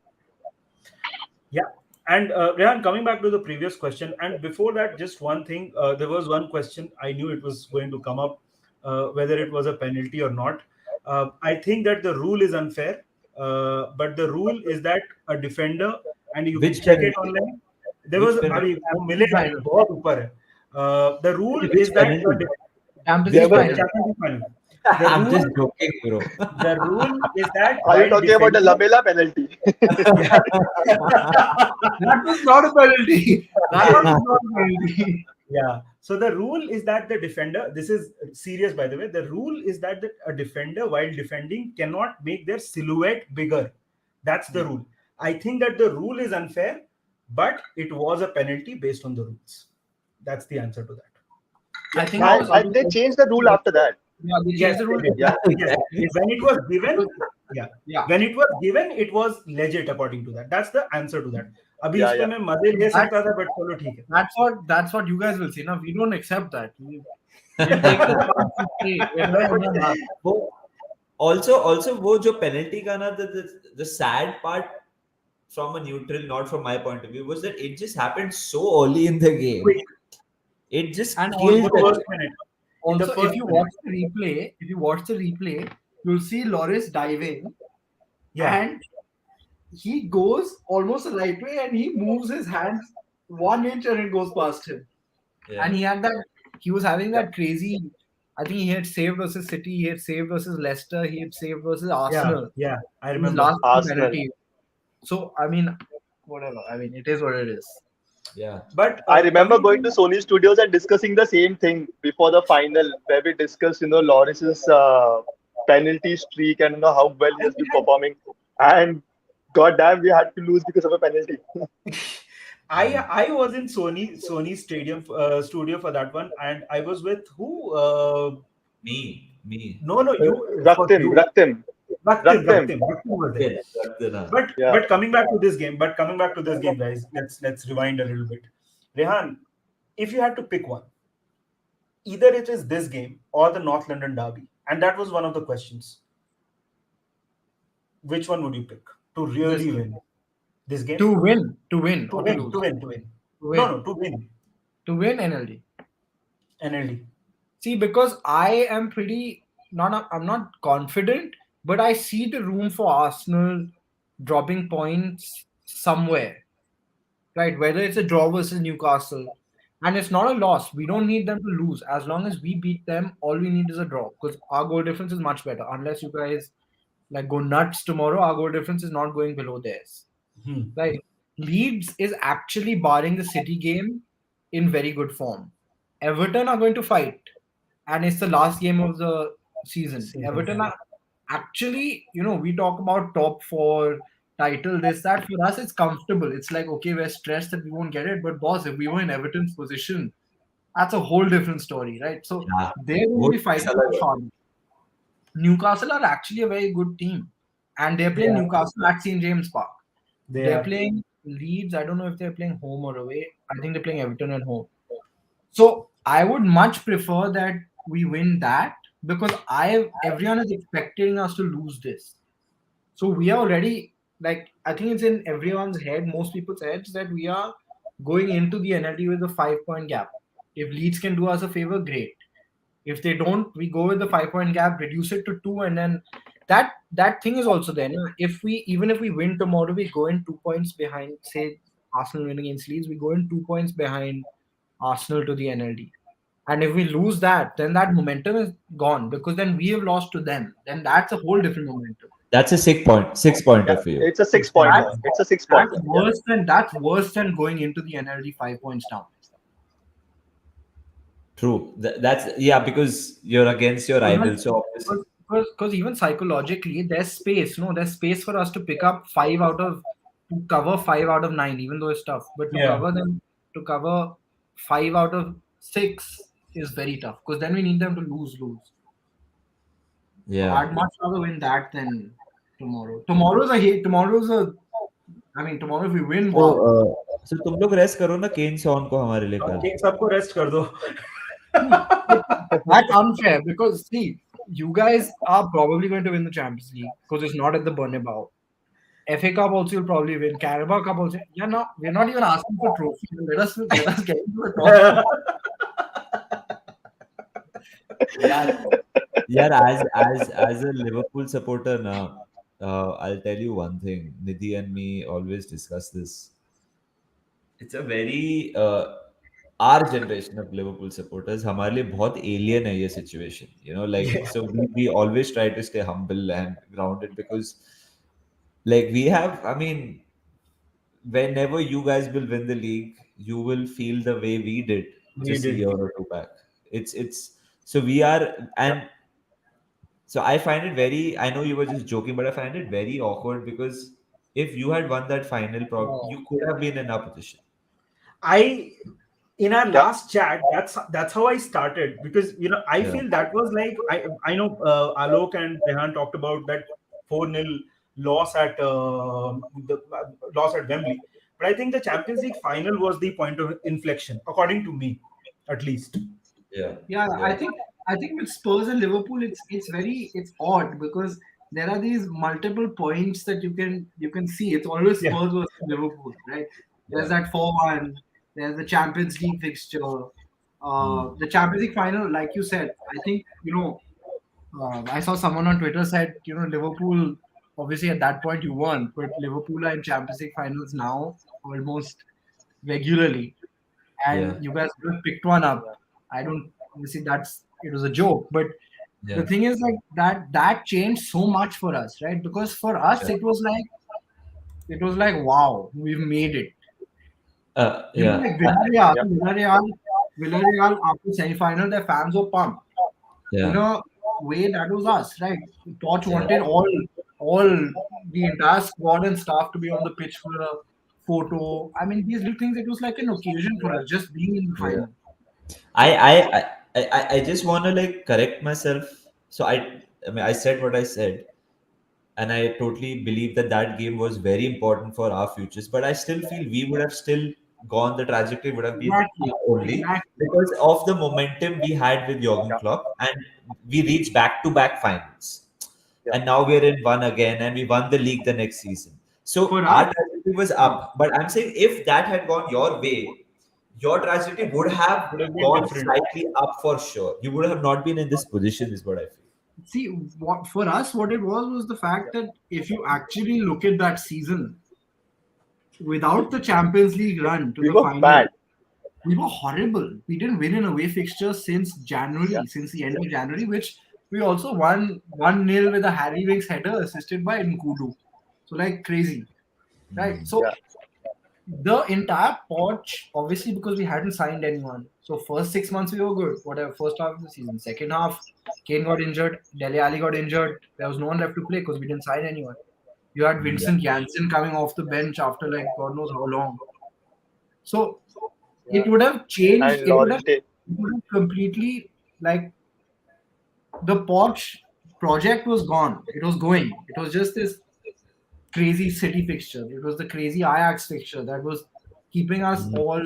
yeah. And Rehan, coming back to the previous question, and before that, just one thing. There was one question I knew it was going to come up, whether it was a penalty or not. I think that the rule is unfair, but the rule is that a defender, and you can Which check it penalty? online. There Which was penalty? वो मिलेगा ये, बहुत ऊपर है. The rule Which is that penalty? Champions They League were- final. Champions League final. The I'm just rule, joking, bro. the rule is that Are you while talking about the defending- Lamela penalty? That was not a penalty. That was not a penalty. Yeah. So the rule is that the defender, this is serious by the way, the rule is that a defender while defending cannot make their silhouette bigger. That's the rule. I think that the rule is unfair, but it was a penalty based on the rules. That's the answer to that. I think And they changed the rule after that. Yeah, they changed the rule. Yeah. Yes. When it was given, Yeah. when it was given, it was legit according to that. That's the answer to that. अभी Yeah, इस पे yeah. मैं मजे ले सकता था, but चलो ठीक है. That's what you guys will say. Now we don't accept that. We'll take the chance to say, we're not gonna have- वो also वो जो penalty का ना, the sad part from a neutral, not from my point of view, was that it just happened so early in the game. Quick. It just And killed The the first minute. In the Also, first if you minute. watch the replay, you'll see Loris diving, Yeah. and he goes almost the right way, and he moves his hands 1 inch, and it goes past him. Yeah. And he was having that crazy. I think he had saved versus City, he had saved versus Leicester, he had saved versus Arsenal. Yeah. I His remember. last two Arsenal. penalties. So I mean, whatever. I mean, it is what it is. Yeah. But I remember coming going to Sony Studios and discussing the same thing before the final, where we discussed, Loris's penalty streak and how well he has been performing. And goddamn, we had to lose because of a penalty. I was in Sony Stadium studio for that one, and I was with who? Me. No, you. Raktim. Raktim Raktim. was there. Yeah. But coming back to this game, guys, let's rewind a little bit. Rehan, if you had to pick one, either it is this game or the North London derby, and that was one of the questions. Which one would you pick to really win this game? To win, To or win, to lose. to win. To win. No, to win. To win NLD. NLD. See, because I am I'm not confident, but I see the room for Arsenal dropping points somewhere, right? Whether it's a draw versus Newcastle, and it's not a loss. We don't need them to lose. As long as we beat them, all we need is a draw, because our goal difference is much better. Unless you guys go nuts tomorrow, our goal difference is not going below theirs. Right? Leeds is actually, barring the City game, in very good form. Everton are going to fight, and it's the last game of the season. Season, Everton yeah. are actually, we talk about top four, title, this, that. For us, it's comfortable. It's like, okay, we're stressed that we won't get it. But boss, if we were in Everton's position, that's a whole different story, right? So Yeah. they're going to वो be fighting चीज़ अलग much है. harder. Newcastle are actually a very good team. And they're playing Yeah, Newcastle at St. James Park. they They're are. playing Leeds. I don't know if they're playing home or away. I think they're playing Everton at home. So I would much prefer that we win that because everyone is expecting us to lose this. So we are already like I think it's in everyone's head, most people's heads that we are going into the NLD with a 5 point gap. If Leeds can do us a favor, great. If they don't, we go with the 5 point gap, reduce it to two, and then that thing is also there. If we even if we win tomorrow, we go in 2 points behind. Say Arsenal win against Leeds, we go in 2 points behind Arsenal to the NLD. And if we lose that, then that momentum is gone because then we have lost to them. Then that's a whole different momentum. That's a 6 point, 6 pointer Yeah, for you. it's a six 6 points. pointer. That's It's a six that's pointer. Yeah. worse than going into the NLD 5 points down. True. That's yeah, because you're against your rival. So obviously, Because even psychologically, there's space. No, there's space for us to pick up to cover 5 out of 9, even though it's tough. But Yeah. to cover 5 out of 6 is very tough because then we need them to lose. So yeah. I'd much rather win that than tomorrow. Tomorrow if we win, So wow. so तुम लोग rest करो ना केन sworn को हमारे लिए कल. सबको rest कर दो. See, that's unfair because see, you guys are probably going to win the Champions League because it's not at the Bernabeu. FA Cup also you'll probably win. Carabao Cup also. Yeah, no, we're not even asking for trophy. Let us get into the top. Yeah, Yeah, as a Liverpool supporter now, I'll tell you one thing. Nidhi and me always discuss this. It's a very our generation of Liverpool supporters. हमारे लिए बहुत alien है ये situation. Like Yeah. so we always try to stay humble and grounded because like we have. I mean, whenever you guys will win the league, you will feel the way we did We just a did. year or two back. It's so we are Yep. and so I find it very. I know you were just joking, but I find it very awkward because if you had won that final, oh, you could have been in our position. I in our Yep. last chat, that's how I started because I Yeah, feel that was like I know Alok and Rehan talked about that 4-0 loss at the loss at Wembley, but I think the Champions League final was the point of inflection, according to me, at least. yeah, yeah. yeah, I think with Spurs and Liverpool, it's odd because there are these multiple points that you can see. It's always Yeah, Spurs versus Liverpool, right? There's yeah. that 4-1. There's the Champions League fixture. Hmm. The Champions League final, like you said, I think I saw someone on Twitter said, Liverpool, obviously at that point you won, but Liverpool are in Champions League finals now almost regularly, Yeah, and you guys just picked one up. I don't obviously it was a joke, but the yeah, thing is like that changed so much for us, right? Because for us yeah. it was like wow, we've made it. Yeah, Like Villarreal, Yep. Villarreal after semi-final, their fans were pumped. In yeah, a way, that was us, right? Torch yeah, wanted all the entire squad and staff to be on the pitch for a photo. I mean, these little things. It was like an occasion for us, just being in the yeah. final. I So I I I just want to like correct myself. So I mean I said what I said, and I totally believe that that game was very important for our futures. But I still feel we would have still gone. The trajectory would have been exactly, up only exactly. because of the momentum we had with Jurgen Yep. Klopp, and we reached back-to-back finals, Yep. and now we're in one again, and we won the league the next season. So For our us, trajectory was yeah. up. But I'm saying if that had gone your way, your trajectory would have would have been gone different. slightly up for sure. You would have not been in this position, is what I feel. See, what for us, what it was the fact that if you actually look at that season, without the Champions League run to We the were final, bad. we were horrible. We didn't win an away fixture since Yeah. January, since the end of January, which we also won 1-0 with a Harry Winks header assisted by Nkudu. So like crazy, right? Hmm. So Yeah. the entire Poch, obviously because we hadn't signed anyone. So first 6 months we were good, whatever, first half of the season. Second half, Kane got injured, Dele Alli got injured. There was no one left to play because we didn't sign anyone. You had Yeah. Vincent Janssen coming off the bench after like God knows how long. So Yeah. it would have changed. And Lorente. It would have completely like the Poch project was gone. It was going. It was just this crazy City fixture. It was the crazy Ajax fixture that was keeping us Mhm. all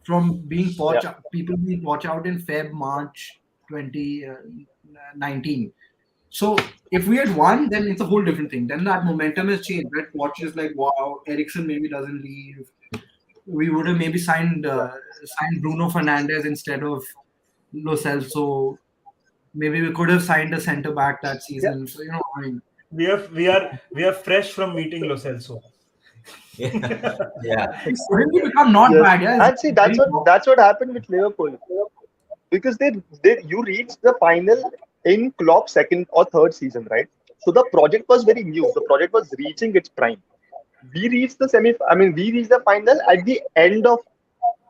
from being Yeah. people being watch out in Feb March 2019. So if we had won, then it's a whole different thing. Then that momentum has changed. Right? Watch is like wow, Ericsson maybe doesn't leave. We would have maybe signed Bruno Fernandes instead of Lo Celso. Maybe we could have signed a centre back that Yeah. season. So I mean, We are fresh from meeting Lo Celso. Yeah. Yeah. it suddenly become not Yes. bad. Yeah, it's And see, that's very what happened with Liverpool. Because they you reached the final in Klopp's second or third season, right? So the project was very new. The project was reaching its prime. We reached the semi. I mean, we reached the final at the end of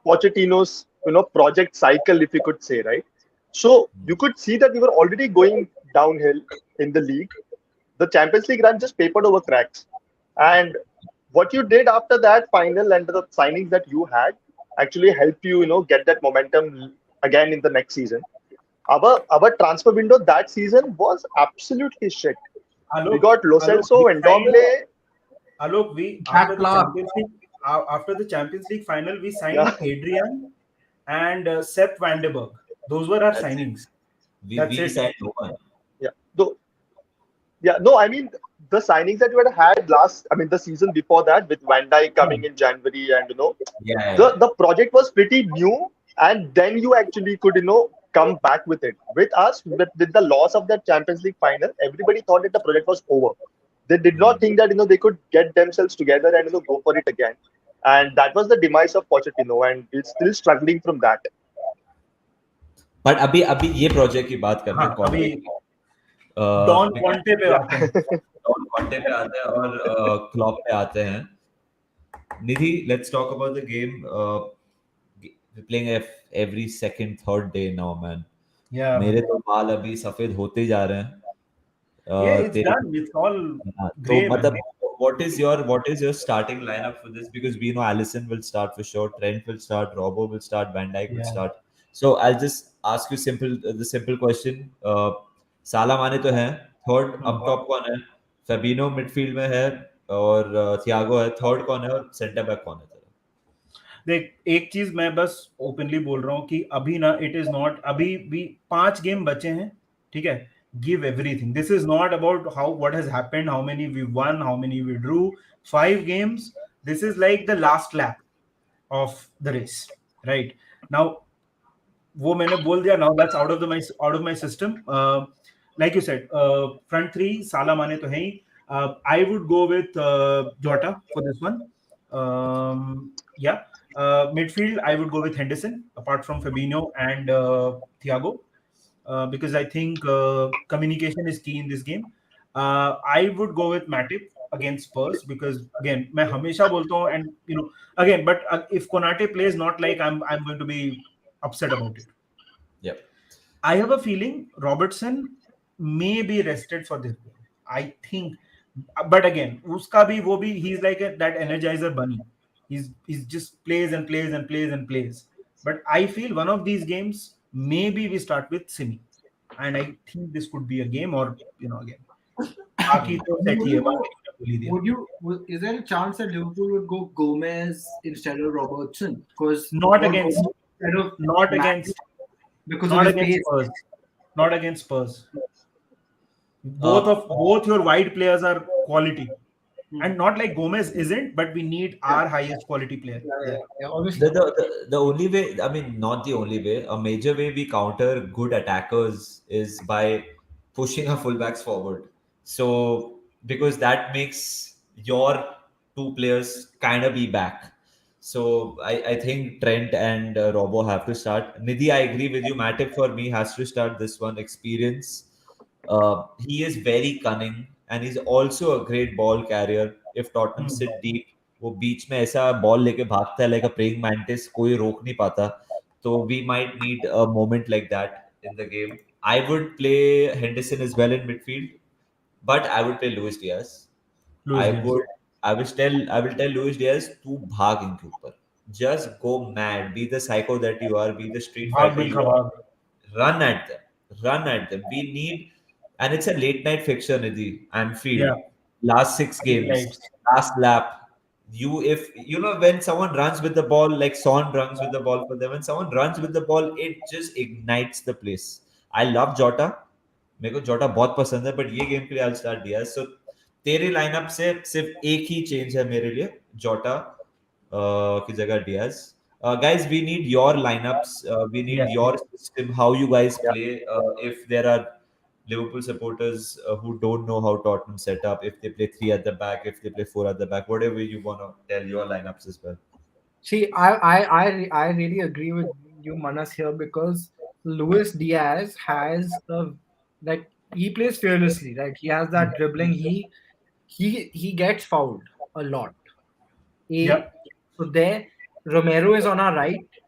Pochettino's project cycle, if you could say, right? So you could see that we were already going downhill in the league. The Champions League run just papered over cracks, and what you did after that final and the signings that you had actually helped you, get that momentum again in the next season. Our transfer window that season was absolutely shit. We Alok, got Lo Alok, we Celso and signed. Ndomble. Alok, we Jack Clark. After the Champions League final, we Yeah, signed Adrian and Sepp Vandenberg. Those were our That's it. signings. That's We it. signed no one. yeah. Though, yeah, no, I mean the signings that you had last, I mean the season before that with Van Dijk coming Hmm. in January, and Yeah, yeah, the yeah. the project was pretty new, and then you actually could come back with it. With us, with the loss of that Champions League final, everybody thought that the project was over. They did not Hmm. think that they could get themselves together and go for it again, and that was the demise of Pochettino, and we're still struggling from that. But अभी अभी ये project की बात करते हाँ हैं अभी Conte की डॉन because कॉन्टे पे Yeah, आते हैं. कॉन्टे पे आते हैं और क्लॉप पे आते हैं. Nidhi, let's talk about the game. We're playing every second, third day now, man. Yeah, मेरे man. तो बाल अभी सफेद होते ही जा रहे हैं. Yeah, it's तेरे done. It's all हाँ, तो grey, man. मतलब what is your starting lineup for this? Because we know Allison will start for sure, Trent will start, Robbo will start, Van Dijk will Yeah. start. So I'll just ask you the simple question. साला माने तो है third, up top कौन है? फेबिनो midfield में है और Thiago है. थर्ड कौन है और सेंटर बैक कौन है तेरा? देख एक चीज मैं बस ओपनली बोल रहा हूँ कि अभी ना इट इज नॉट अभी भी 5 गेम बचे हैं. ठीक है, give everything. This is not about what has happened, how many we won, how many we drew. 5 games. This is like the last lap of the race, right? Now, वो मैंने बोल दिया. Now that's out of my system. Like you said, front three साला माने तो है ही. I would go with Jota for this one. Yeah. Midfield, I would go with Henderson, apart from Fabinho and Thiago. Because I think communication is key in this game. I would go with Matip against Spurs because again, मैं हमेशा बोलता हूँ and again, but if Konate plays not like I'm going to be upset about it. Yep. I have a feeling Robertson may be rested for this game. I think, but again, उसका भी वो भी he's like that energizer bunny. He's just plays and plays and plays and plays. But I feel one of these games maybe we start with Simi, and I think this could be a game or again. बाकी तो set ही है, बाकी तो बोल ही दिया. Is there a chance that Liverpool would go Gomez instead of Robertson? Because Not against, instead of not Matic against, because of not his against pace. Spurs, not against Spurs. Both your wide players are quality, and not like Gomez isn't, but we need our highest quality player there. Obviously. The only way, I mean, not the only way, a major way we counter good attackers is by pushing our fullbacks forward. So, because that makes your two players kind of be back. So, I think Trent and Robo have to start. Nidhi, I agree with you. Matip for me has to start this one. Experience. He is very cunning and he's also a great ball carrier. If Tottenham Hmm. sit deep, वो बीच में ऐसा ball लेके भागता है like अ praying mantis, कोई रोक नहीं पाता. तो we might need a moment like that in the game. I would play Henderson as well in midfield, but I would play Luis Diaz. Luis I Diaz. would I will tell Luis Diaz to भाग इनके ऊपर. Just go mad. Be the psycho that you are. Be the street भाग fighter Milkha you are. भाग. Run at them. Run at them. We need, and it's a late night fixture, Nidhi. Anfield. Yeah. Last six Big games. lights. Last lap. If you know when someone runs with the ball, like Son runs with the ball for them, when someone runs with the ball, it just ignites the place. I love Jota. मेरे को जोटा बहुत पसंद है, but ये game के लिए I start दिया. सो तेरी लाइनअप से सिर्फ एक ही चेंज है मेरे लिए, जोटा की जगह Diaz. Guys, we need your lineups. We need Yeah. your system, how you guys Yeah. play. If there are Liverpool supporters who don't know how Tottenham set up, if they play three at the back, if they play four at the back, whatever you want to tell your lineups as well. See, I really agree with you, Manas, here because Luis Diaz has a like he plays fearlessly, right? He has that dribbling. He gets fouled a lot. Yeah. So there, Romero is on our right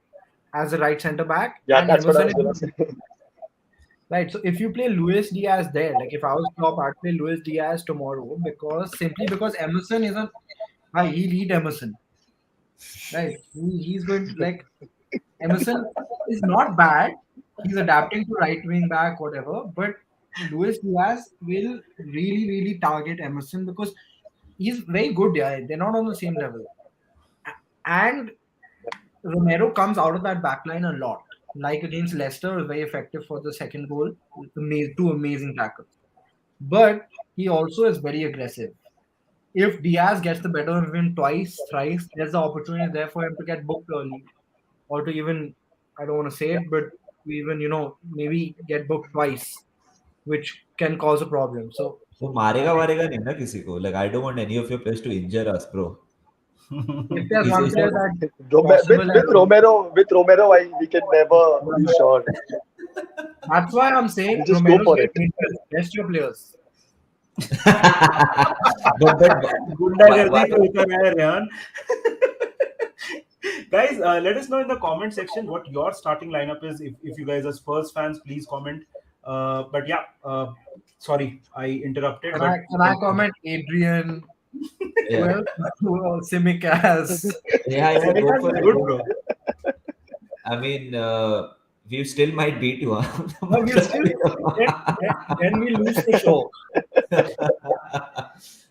as a right centre back, Yeah, and that's what I Emerson was is gonna say. right. So if you play Luis Diaz there, like if I was Klopp, I'd play Luis Diaz tomorrow because Emerson isn't. He lead Emerson, right? He's going to like Emerson is not bad. He's adapting to right wing back, whatever. But Luis Diaz will really target Emerson because he's very good. Yeah, they're not on the same level. And Romero comes out of that back line a lot. Like against Leicester, was very effective for the second goal. Two amazing tackles. But he also is very aggressive. If Diaz gets the better of him twice, thrice, there's the opportunity there for him to get booked early. Or to even, I don't want to say it, but to even, maybe get booked twice, which can cause a problem. So, वो मारेगा वारेगा नहीं ना किसी को. Like, I don't want any of your players to injure us, bro. if there's Is one is player that that's With possible, Romero, we can never be sure. that's why I'm saying We just go Romero's for very it. dangerous. Best your players. but गुंडागर्दी why? पे उतर आया Rehan. Guys, let us know in the comment section what your starting lineup is. If you guys are Spurs fans, please comment. But yeah, sorry, I interrupted. Can But I comment Adrian? Who Yeah, else? Simicast. yeah, go Senegal for is it, good, bro. bro. I mean, we still might beat you, huh? No, we'll still then we lose the show.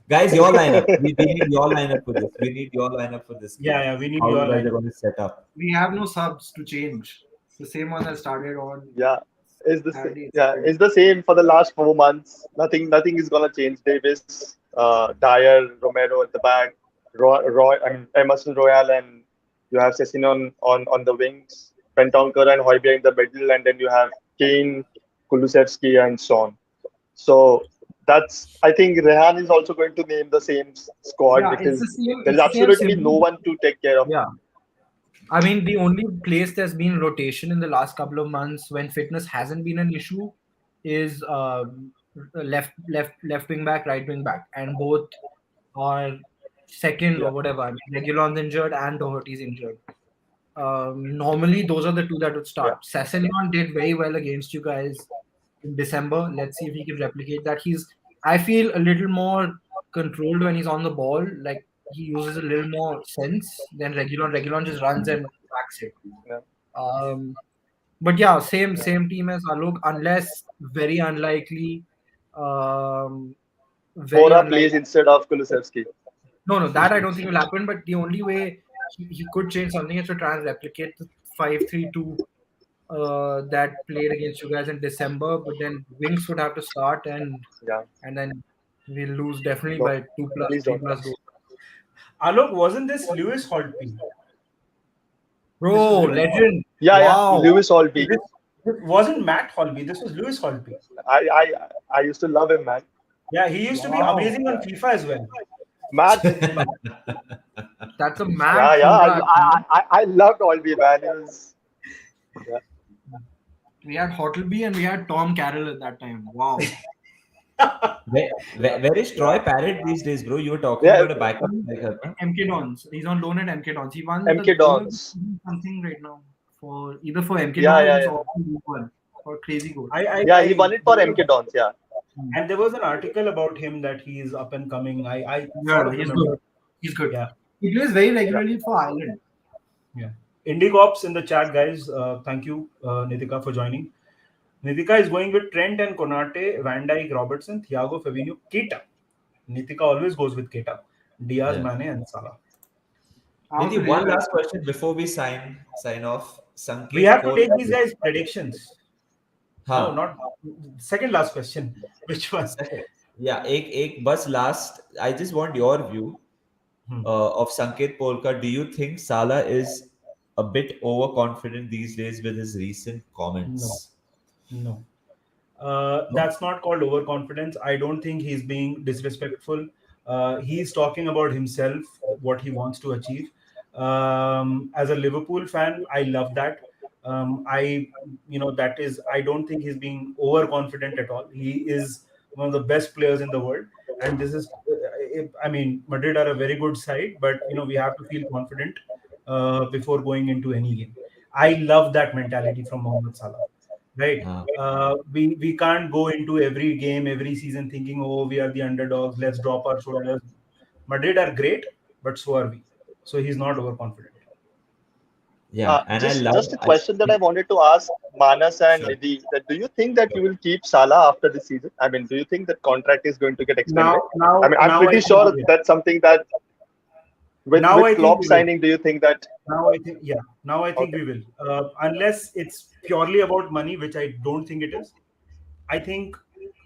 Guys, your lineup. We need your lineup for this. We need your lineup for this Yeah, game. yeah, we need How your you guys are lineup. going to set up. We have no subs to change. It's the same one that started on Yeah, Saturday. it's the same for the last 4 months. Nothing is gonna change. Davis, Dyer, Romero at the back, I mean Emerson Royal, and you have Sessegnon on the wings, Pentonker and Højbjerg in the middle, and then you have Kane, Kulusevski, and Son. So that's I think Rehan is also going to name the same squad Yeah, it's the because same. there's It's the same absolutely no symbol. one to take care of. Yeah, I mean the only place there's been rotation in the last couple of months when fitness hasn't been an issue is left wing back, right wing back, and both are second Yeah, or whatever. I mean, Reguilon's injured and Doherty's injured. Normally, those are the two that would yeah, start. Sessegnon did very well against you guys in December. Let's see if he can replicate that. I feel, a little more controlled when he's on the ball. Like he uses a little more sense than Reguilon. Reguilon just runs and backs it. yeah. Um, but yeah, same team as Alok, unless very unlikely. Um, very Bora unlikely. plays instead of Kulusevski. No, that I don't think will happen. But the only way he could change something is to try and replicate the 5-3-2 that played against you guys in December. But then Wings would have to start, Yeah, and then we'll lose definitely no, by two plus, please three don't. plus goals. Alok, wasn't this Lewis Holtby? This was Bro, Lewis Holtby. legend! Yeah, Wow. Lewis Holby. This wasn't Matt Holby. This was Lewis Holtby. I used to love him, man. Yeah, he used to be Wow. amazing on FIFA as well. Matt, That's a yeah, mad yeah, fullback. I loved Holby, man. He was, yeah, We had Hottleby and we had Tom Carroll at that time. Wow. Where is Troy Parrott these days, bro? You were talking Yeah, about a backup striker, huh? MK Dons. He's on loan at MK Dons. He won the MK goal of Dons. something right now for either for MK Yeah, yeah, Dons yeah. or for League One for crazy goal. Yeah, he won it for MK Dons. Yeah. Hmm. and there was an article about him that he is up and coming. I sort Yeah, of he's remember. good. He's good. Yeah, He plays very Yeah. regularly for Ireland. yeah. Indie Cops in the chat, guys. Thank you, Nitika, for joining. Nitika is going with Trent and Konate, Van Dijk, Robertson, Thiago, Fabinho, Keita. Nitika always goes with Keita, Diaz, Yeah. Mane, and Salah. I also Nidhi, really one like. last question before we sign off. We Sanket have to take Kolkar. these guys' predictions. No, हाँ. not second last question. Which one? Second. Yeah, एक बस last. I just want your view Hmm. of Sanket Polkar. Do you think Salah is a bit overconfident these days with his recent No, comments? no. No? That's not called overconfidence. I don't think he's being disrespectful. He's talking about himself, what he wants to achieve. As a Liverpool fan, I love that. That is, I don't think he's being overconfident at all. He is one of the best players in the world. And this is, I mean, Madrid are a very good side, but, we have to feel confident before going into any game. I love that mentality from Mohamed Salah, right? हाँ. We can't go into every game, every season thinking, oh, we are the underdogs, let's drop our shoulders. Madrid are great, but so are we. So he's not overconfident. Yeah, and I love. Just a question that I wanted to ask Manas and Sure. Nidhi, that do you think that you will keep Salah after the season? I mean, do you think that contract is going to get extended? Now, I now, mean, I'm now I pretty think sure we will. that's something that Now with I think Klopp we will. signing, do you think that Now I think, yeah. Now I think okay? we will. Unless it's purely about money, which I don't think it is. I think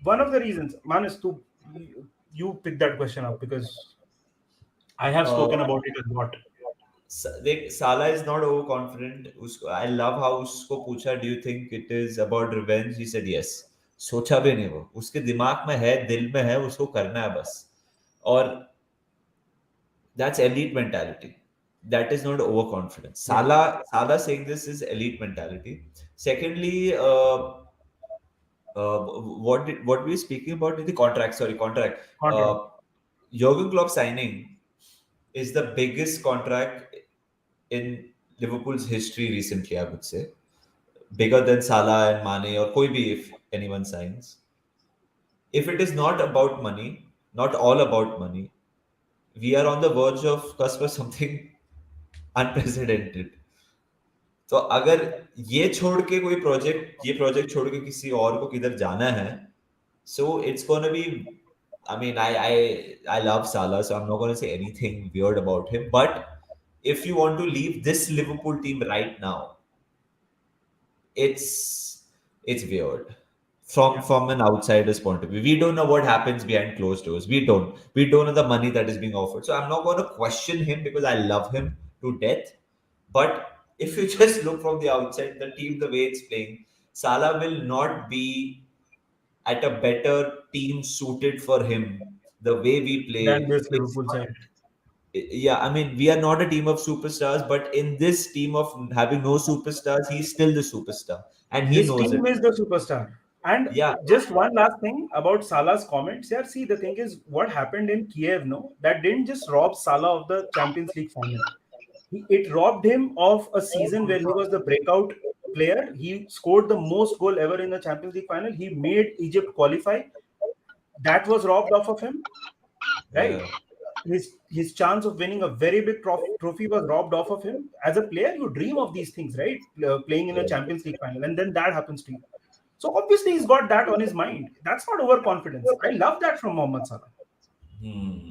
one of the reasons, Manas, you pick that question up because I have Uh, spoken about it a lot. Salah is not overconfident. I love how उसको पूछा, do you think it is about revenge? He said yes. सोचा भी नहीं वो, उसके दिमाग में है, दिल में है, उसको करना है बस. और that's elite mentality. That is not overconfidence. Yeah. Salah saying this is elite mentality. Secondly, what we were speaking about in the contract? Sorry, contract. Contract. Jurgen Klopp signing is the biggest contract in Liverpool's history recently, I would say. Bigger than Salah and Mane or koi bhi if anyone signs. If it is not about money, not all about money, we are on the verge of cusp of something unprecedented. तो अगर ये छोड़ के कोई project छोड़ के किसी और को किधर जाना है, so it's gonna be. I mean, I love Salah, so I'm not gonna say anything weird about him. But if you want to leave this Liverpool team right now, it's weird from an outsider's point of view. We don't know what happens behind closed doors. We don't know the money that is being offered. So I'm not going to question him because I love him to death. But if you just look from the outside, the team, the way it's playing, Salah will not be at a better team suited for him. The way we Than play, this Liverpool side. yeah, I mean, we are not a team of superstars, but in this team of having no superstars, he's still the superstar, and he His knows it. team is the superstar. And Yeah, just one last thing about Salah's comments. Yeah, see, the thing is, what happened in Kiev, no, that didn't just rob Salah of the Champions League final. It robbed him of a season where he was the breakout player. He scored the most goal ever in the Champions League final. He made Egypt qualify. That was robbed off of him, right? yeah, His chance of winning a very big trophy was robbed off of him. As a player, you dream of these things, right? Playing in a yeah. Champions League final, and then that happens to you. So obviously, he's got that on his mind. That's not overconfidence. I love that from Mohamed Salah. Hmm.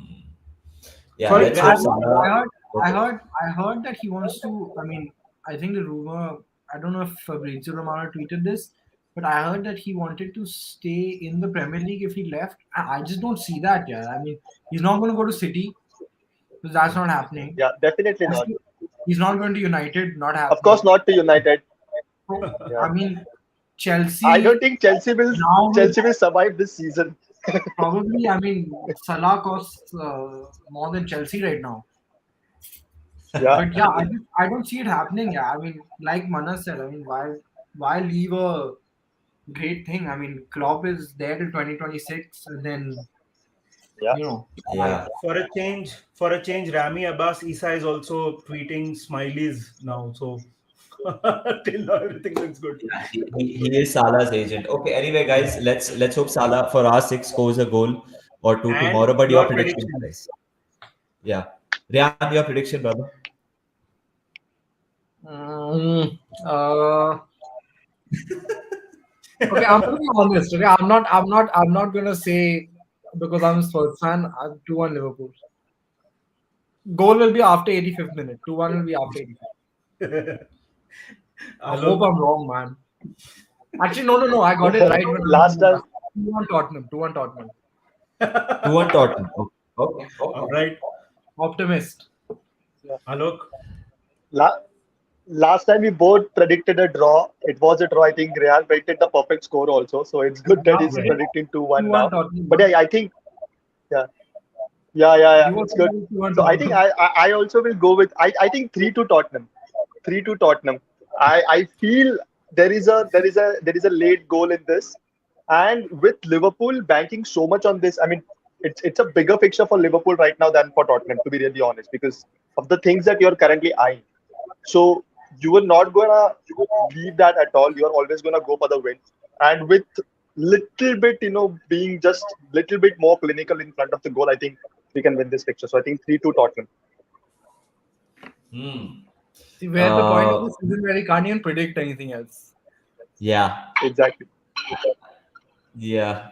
Yeah, Sorry, let's hope Rehan. Salah. I heard that he wants to. I mean, I think the rumor. I don't know if Fabrizio Romano tweeted this, but I heard that he wanted to stay in the Premier League if he left. I just don't see that. Yeah, I mean, he's not going to go to City because that's not happening. Yeah, definitely not. He's not going to United. Not Of course, happening. not to United. So, Yeah. I mean, Chelsea. I don't think Chelsea will now survive this season. probably. I mean, Salah costs more than Chelsea right now. Yeah. But yeah, I don't see it happening. Yeah, I mean, like Manas said, I mean, why leave a great thing. I mean, Klopp is there till 2026, and then Yeah. you know, Yeah. For a change, Rami Abbas Isa is also tweeting smileys now. So till now everything looks good. Yeah, he is Salah's agent. Okay, anyway, guys, let's hope Salah for our sake scores a goal or two And tomorrow. But your your prediction, predictions. guys. Yeah. Ryan, your prediction, brother. um, uh, okay, I'm gonna be honest. Okay, I'm not gonna say because I'm a Spurs fan. I'm 2-1 Liverpool. Goal will be after 85th minute. 2-1 will be after 85th. I hope Alok. I'm wrong, man. Actually, no. I got it right when I Last time, 2-1 Tottenham. 2-1 Tottenham. 2-1 Tottenham. Okay. All Okay. right, Optimist. yeah. Alok. La- last time we both predicted a draw. It was a draw. I think Raihan predicted the perfect score also. So it's good that Yeah, he's Right. predicting 2-1 2-1 now. Tottenham. But Man. yeah, I think, yeah, yeah. You were It's good. 2-1 So I think Tottenham. I also will go with I think 3-2 Tottenham. 3-2 Tottenham. I feel there is a late goal in this, and with Liverpool banking so much on this, I mean, it's a bigger picture for Liverpool right now than for Tottenham, to be really honest, because of the things that you're currently eyeing. So you are not gonna leave that at all. You're always gonna go for the win, and with little bit, being just little bit more clinical in front of the goal, I think we can win this picture. So I think 3-2 Tottenham. Hmm. See, where the point of Uh, the season where he can't even predict anything else. yeah. Exactly. Yeah.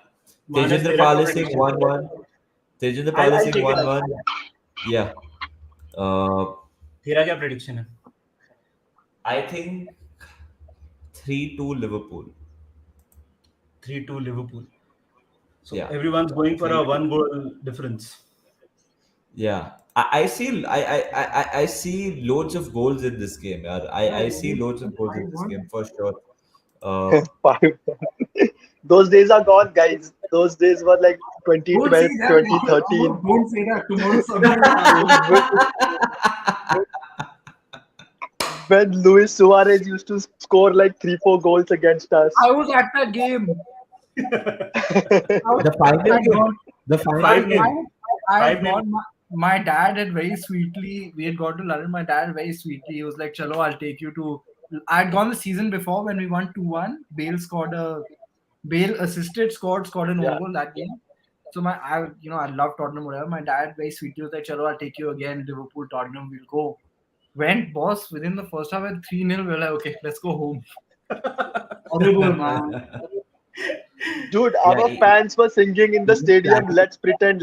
Manas, Tejinder तेरा क्या Pal Singh prediction? 1-1. Tejinder Pal I'll Singh take it. 1-1. Yeah. Uh, तेरा क्या prediction है? I think 3-2 Liverpool. 3-2 Liverpool. So Yeah. everyone's going for a 3-2. one goal difference. Yeah. I see loads of goals in this game. Yeah. I see loads of goals in this 5-1. game for sure. Uh, 5. Those days are gone, guys. Those days were like Don't say 2012, that. 2013. Don't say that. Tomorrow something. When Luis Suarez used to score like 3, 4 goals against us. I was at that game. I was, the I final had game. gone. The final 5 game. nil. I had 5-0. gone. My dad had very sweetly. We had gone to London. My dad very sweetly. He was like, "Chalo, I'll take you to." I had gone the season before when we won 2-1. Bale assisted, scored an own Yeah. goal that game. So I love Tottenham. Whatever. My dad very sweetly was like, "Chalo, I'll take you again. Liverpool, Tottenham, we'll go." Went, boss. Within the first half at 3-0, we're like, "Okay, let's go home." Horrible, man. Dude, Yeah. our fans were singing in the stadium, let's pretend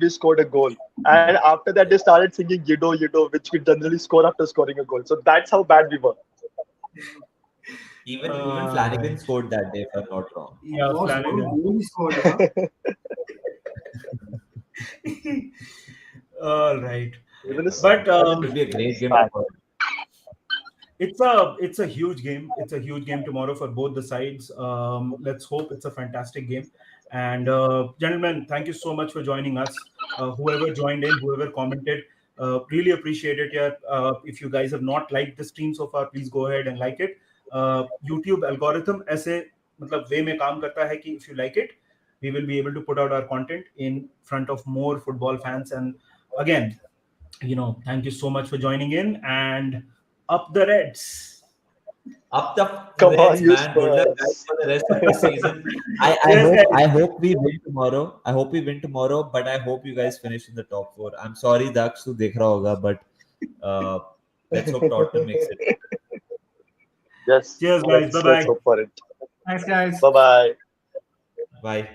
we scored a goal. And after that, they started singing Yido, which we generally score after scoring a goal. So that's how bad we were. Even Flanagan Right. scored that day, if I'm not wrong. Yeah, Boss, what a Flanagan. goal he scored, huh? All right. Yeah, Even a But it such will be a great game fan. tomorrow. it's a huge game. It's a huge game tomorrow for both the sides. Let's hope it's a fantastic game. And gentlemen, thank you so much for joining us. Whoever joined in, whoever commented, really appreciate it. Yeah, if you guys have not liked the stream so far, please go ahead and like it. YouTube algorithm ऐसे मतलब way में काम करता है कि if you like it, we will be able to put out our content in front of more football fans. And again, thank you so much for joining in, and up the Reds. Up the Come on, Reds, you man. Good luck, guys, Spurs. for the rest of the season. I Cheers, hope guys. I hope we win tomorrow. I hope we win tomorrow, but I hope you guys finish in the top four. I'm sorry, Daksh, to dekh raha hoga, but uh, let's hope Tottenham makes it. Yes, Cheers, guys. Bye let's bye. hope for it. Thanks, guys. Bye bye. Bye.